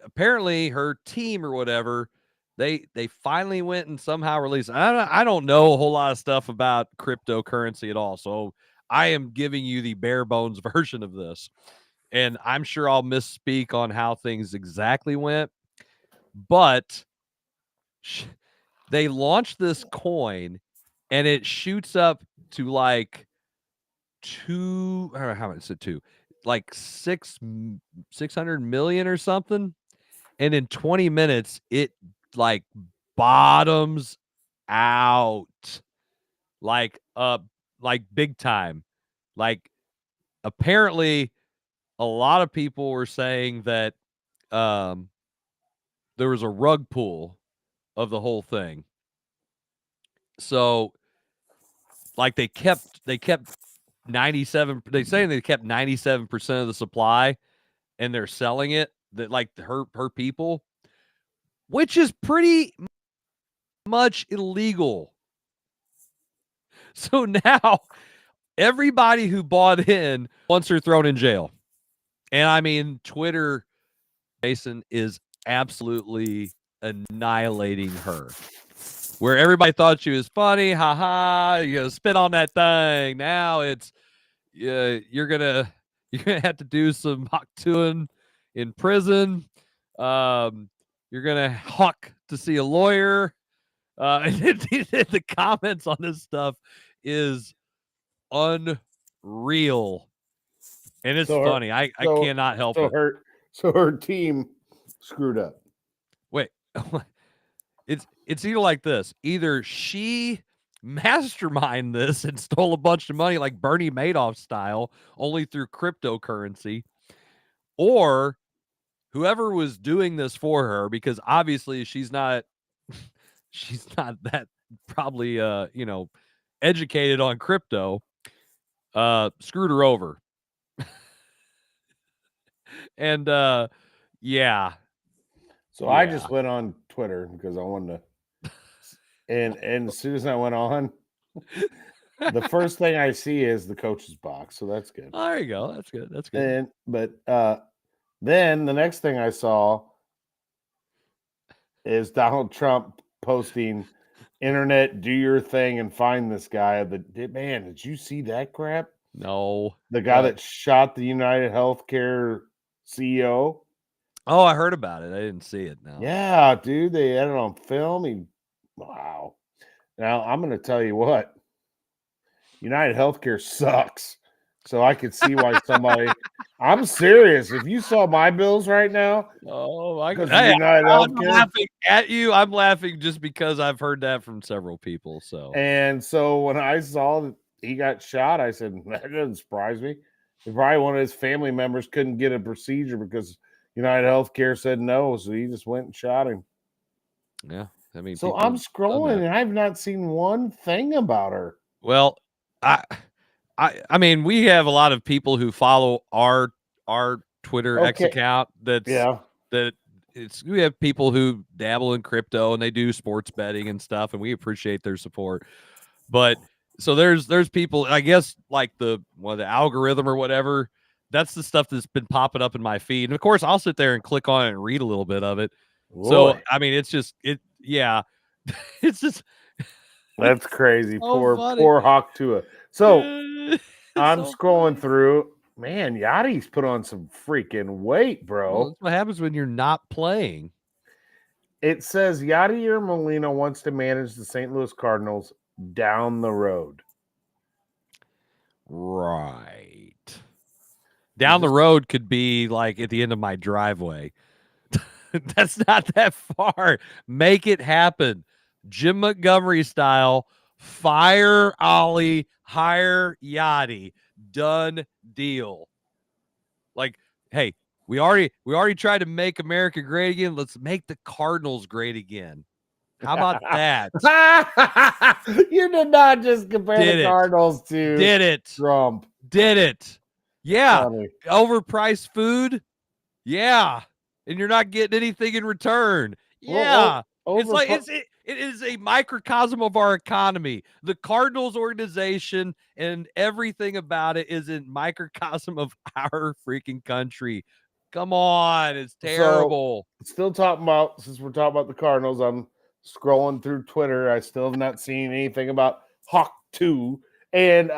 apparently her team or whatever they finally went and somehow released. I don't know a whole lot of stuff about cryptocurrency at all, so I am giving you the bare bones version of this, and I'm sure I'll misspeak on how things exactly went, but they launched this coin, and it shoots up to like two. Or how much is it? Like 600 million or something, and in 20 minutes it like bottoms out like big time. Like apparently a lot of people were saying that there was a rug pull of the whole thing. So like they kept 97, they saying they kept 97% of the supply and they're selling it, that like her people, which is pretty much illegal. So now everybody who bought in wants her thrown in jail. And I mean, Twitter, Jason, is absolutely annihilating her. Where everybody thought she was funny, haha, spit on that thing. Now it's you're gonna have to do some haktuin in prison. You're gonna hawk to see a lawyer. And the comments on this stuff is unreal, and it's funny. I cannot help it. Her team screwed up. Wait, it's either like this: either she masterminded this and stole a bunch of money like Bernie Madoff style, only through cryptocurrency, or whoever was doing this for her, because obviously she's not that probably educated on crypto, screwed her over. And yeah. So I just went on Twitter because I wanted to, and as soon as I went on, the first thing I see is the coach's box. So that's good. Oh, there you go. That's good. That's good. But then the next thing I saw is Donald Trump posting, "Internet, do your thing and find this guy." Man, did you see that crap? No. The guy that shot the United Healthcare CEO. Oh, I heard about it. I didn't see it. No. Yeah, dude, they had it on film. Wow. Now I'm going to tell you what. United Healthcare sucks. So I could see why somebody. I'm serious. If you saw my bills right now, I'm laughing at you. I'm laughing just because I've heard that from several people. And so when I saw that he got shot, I said, that doesn't surprise me. Probably one of his family members couldn't get a procedure because United Healthcare said no, so he just went and shot him. Yeah, I mean, so I'm scrolling and I've not seen one thing about her. Well, I mean, we have a lot of people who follow our Twitter X account. We have people who dabble in crypto and they do sports betting and stuff, and we appreciate their support. But so there's people, I guess, like the algorithm or whatever. That's the stuff that's been popping up in my feed, and of course, I'll sit there and click on it and read a little bit of it. Boy. So I mean, it's just yeah, it's just that's crazy. Poor Hawk Tua. So I'm scrolling through. Man, Yachty's put on some freaking weight, bro. Well, that's what happens when you're not playing. It says Yadier Molina wants to manage the St. Louis Cardinals down the road. Right. Down the road could be like at the end of my driveway. That's not that far. Make it happen. Jim Montgomery style. Fire Ollie, hire Yachty. Done deal. Like, hey, we already tried to make America great again. Let's make the Cardinals great again. How about that? You did not just compare the Cardinals to Trump. Did it. Yeah. Funny. Overpriced food. Yeah. And you're not getting anything in return. Yeah. It is a microcosm of our economy. The Cardinals organization and everything about it is a microcosm of our freaking country. Come on, it's terrible. Still talking about, since we're talking about the Cardinals, I'm scrolling through Twitter. I still have not seen anything about Hawk 2 and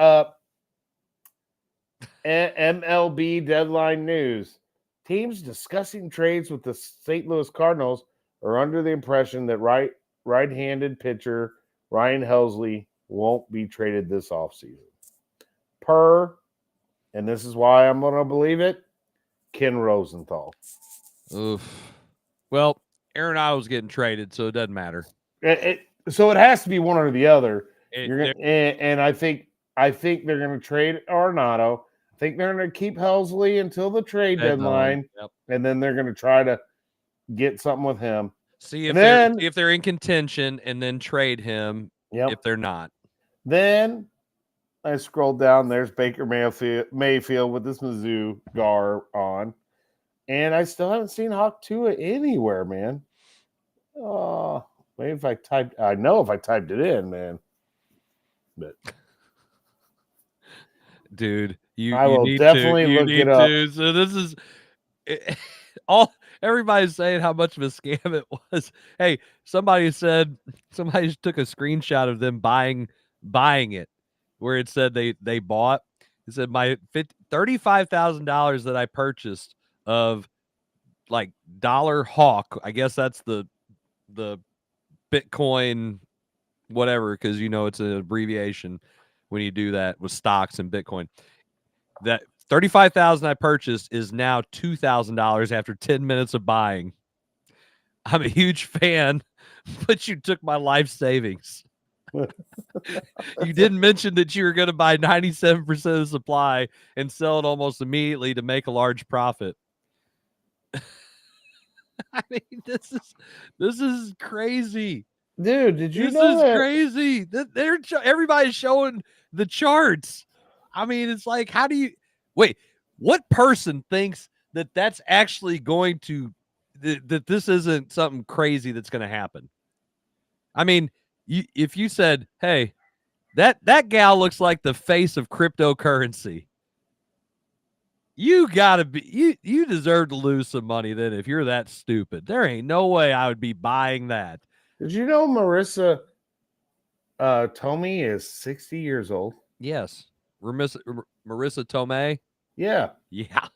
MLB deadline news. Teams discussing trades with the St. Louis Cardinals are under the impression that right-handed pitcher Ryan Helsley won't be traded this offseason. And this is why I'm going to believe it, Ken Rosenthal. Oof. Well, Arenado's getting traded, so it doesn't matter. So it has to be one or the other. It- And I think they're going to trade Arenado. I think they're going to keep Helsley until the trade deadline, Yep. and then they're going to try to get something with him. See if they're in contention, and then trade him. Yep. If they're not, then I scrolled down. There's Baker Mayfield with this Mizzou garb on, and I still haven't seen Hawk Tua anywhere, man. Maybe if I typed, I know if I typed it in, man. But dude, you will need definitely to, you look need it up. to. So this is all. Everybody's saying how much of a scam it was. Hey, somebody just took a screenshot of them buying it, where it said they bought. It said my $35,000 that I purchased of like dollar Hawk. I guess that's the Bitcoin whatever, because it's an abbreviation when you do that with stocks and Bitcoin. That $35,000 I purchased is now $2,000 after 10 minutes of buying. I'm a huge fan, but you took my life savings. You didn't mention that you were going to buy 97% of the supply and sell it almost immediately to make a large profit. I mean, this is crazy. Dude, did you this know is that? crazy. Everybody's showing the charts. I mean, it's like, how do you wait? What person thinks that that's actually going to that this isn't something crazy that's going to happen? I mean, if you said, "Hey, that gal looks like the face of cryptocurrency," you gotta be you deserve to lose some money. Then, if you're that stupid, there ain't no way I would be buying that. Did you know Marissa Tomei is 60 years old? Yes. Marissa Tomei? Yeah. Yeah.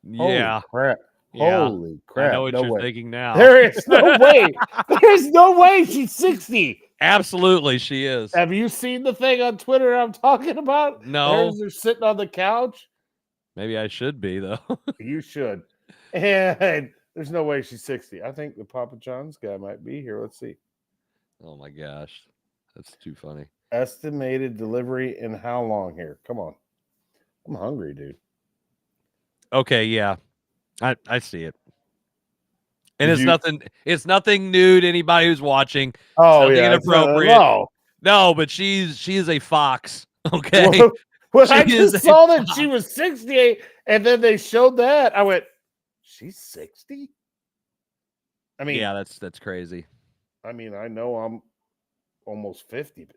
Holy crap. Yeah. Holy crap. I know what no you're way. thinking now. There is no way. There's no way she's 60. Absolutely, she is. Have you seen the thing on Twitter I'm talking about? No. They're sitting on the couch. Maybe I should be, though. You should. And there's no way she's 60. I think the Papa John's guy might be here. Let's see. Oh, my gosh. That's too funny. Estimated delivery in how long here? Come on. I'm hungry, dude. Okay, yeah. I see it. And it's nothing new to anybody who's watching. Oh, it's yeah. Inappropriate. No, but she is a fox. Okay. Well, I just saw that she was 68, and then they showed that. I went, she's 60? I mean, yeah, that's crazy. I mean, I know I'm almost 50.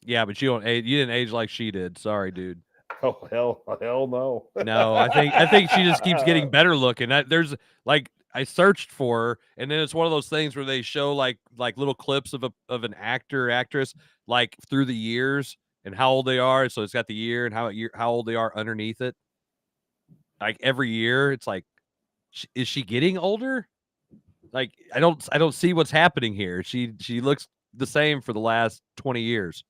Yeah, but you didn't age like she did. Sorry, dude. Oh, hell no. No, I think she just keeps getting better looking. There's like, I searched for her, and then it's one of those things where they show like little clips of an actor or actress like through the years and how old they are. So it's got the year and how old they are underneath it. Like every year, it's like, is she getting older? Like I don't see what's happening here. She looks the same for the last 20 years.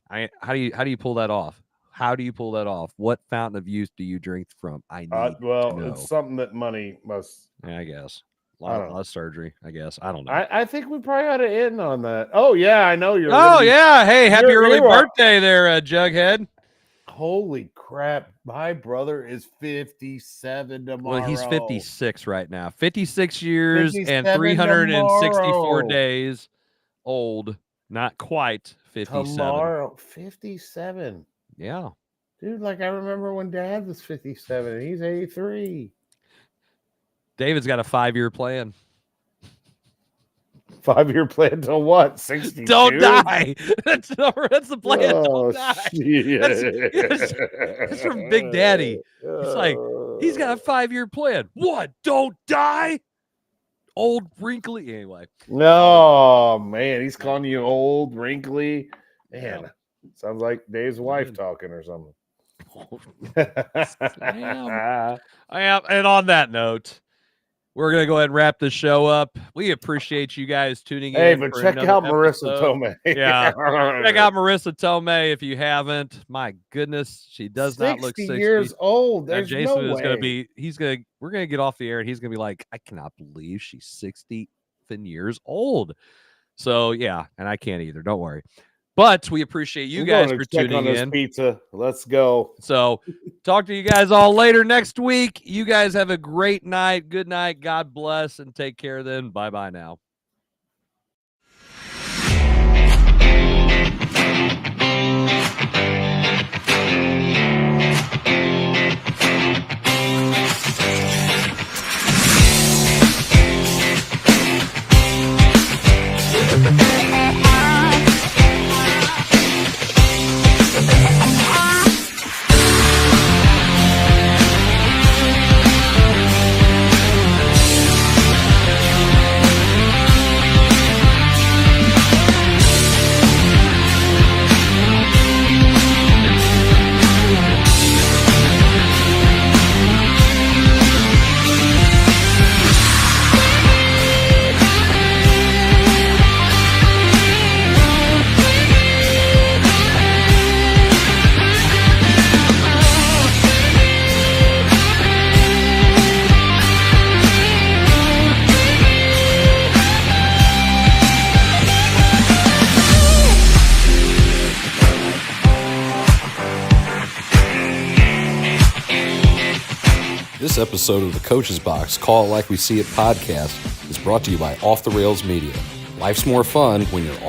How do you pull that off? How do you pull that off? What fountain of youth do you drink from? I need to know. It's something that money must. Yeah, I guess. A lot of surgery, I guess. I don't know. I think we probably ought to end on that. Oh, yeah, I know you're. Oh, yeah. Hey, happy early birthday there, Jughead. Holy crap. My brother is 57 tomorrow. Well, he's 56 right now. 56 years and 364 tomorrow. days old. Not quite 57. Tomorrow, 57. Yeah. Dude, like I remember when Dad was 57 and he's 83. David's got a 5-year plan. 5-year plan till what? 62? Don't die. That's the plan. Oh, Don't die. shit. That's from Big Daddy. It's like, he's got a 5-year plan. What? Don't die? Old, wrinkly. Anyway. No, man. He's calling you old, wrinkly. Man, sounds like Dave's wife talking or something. And on that note, we're going to go ahead and wrap this show up. We appreciate you guys tuning in. Hey, but check out Marissa Tomei. Yeah. Check out Marissa Tomei if you haven't. My goodness, she does not look 60 years old. There's Jason no is going to way. be, we're going to get off the air and he's going to be like, I cannot believe she's 60 years old. So, yeah, and I can't either. Don't worry. But we appreciate you guys for tuning in. Pizza. Let's go. So talk to you guys all later next week. You guys have a great night. Good night. God bless and take care then. Bye-bye now. This episode of the Coach's Box Call It Like We See It podcast is brought to you by Off the Rails Media. Life's more fun when you're off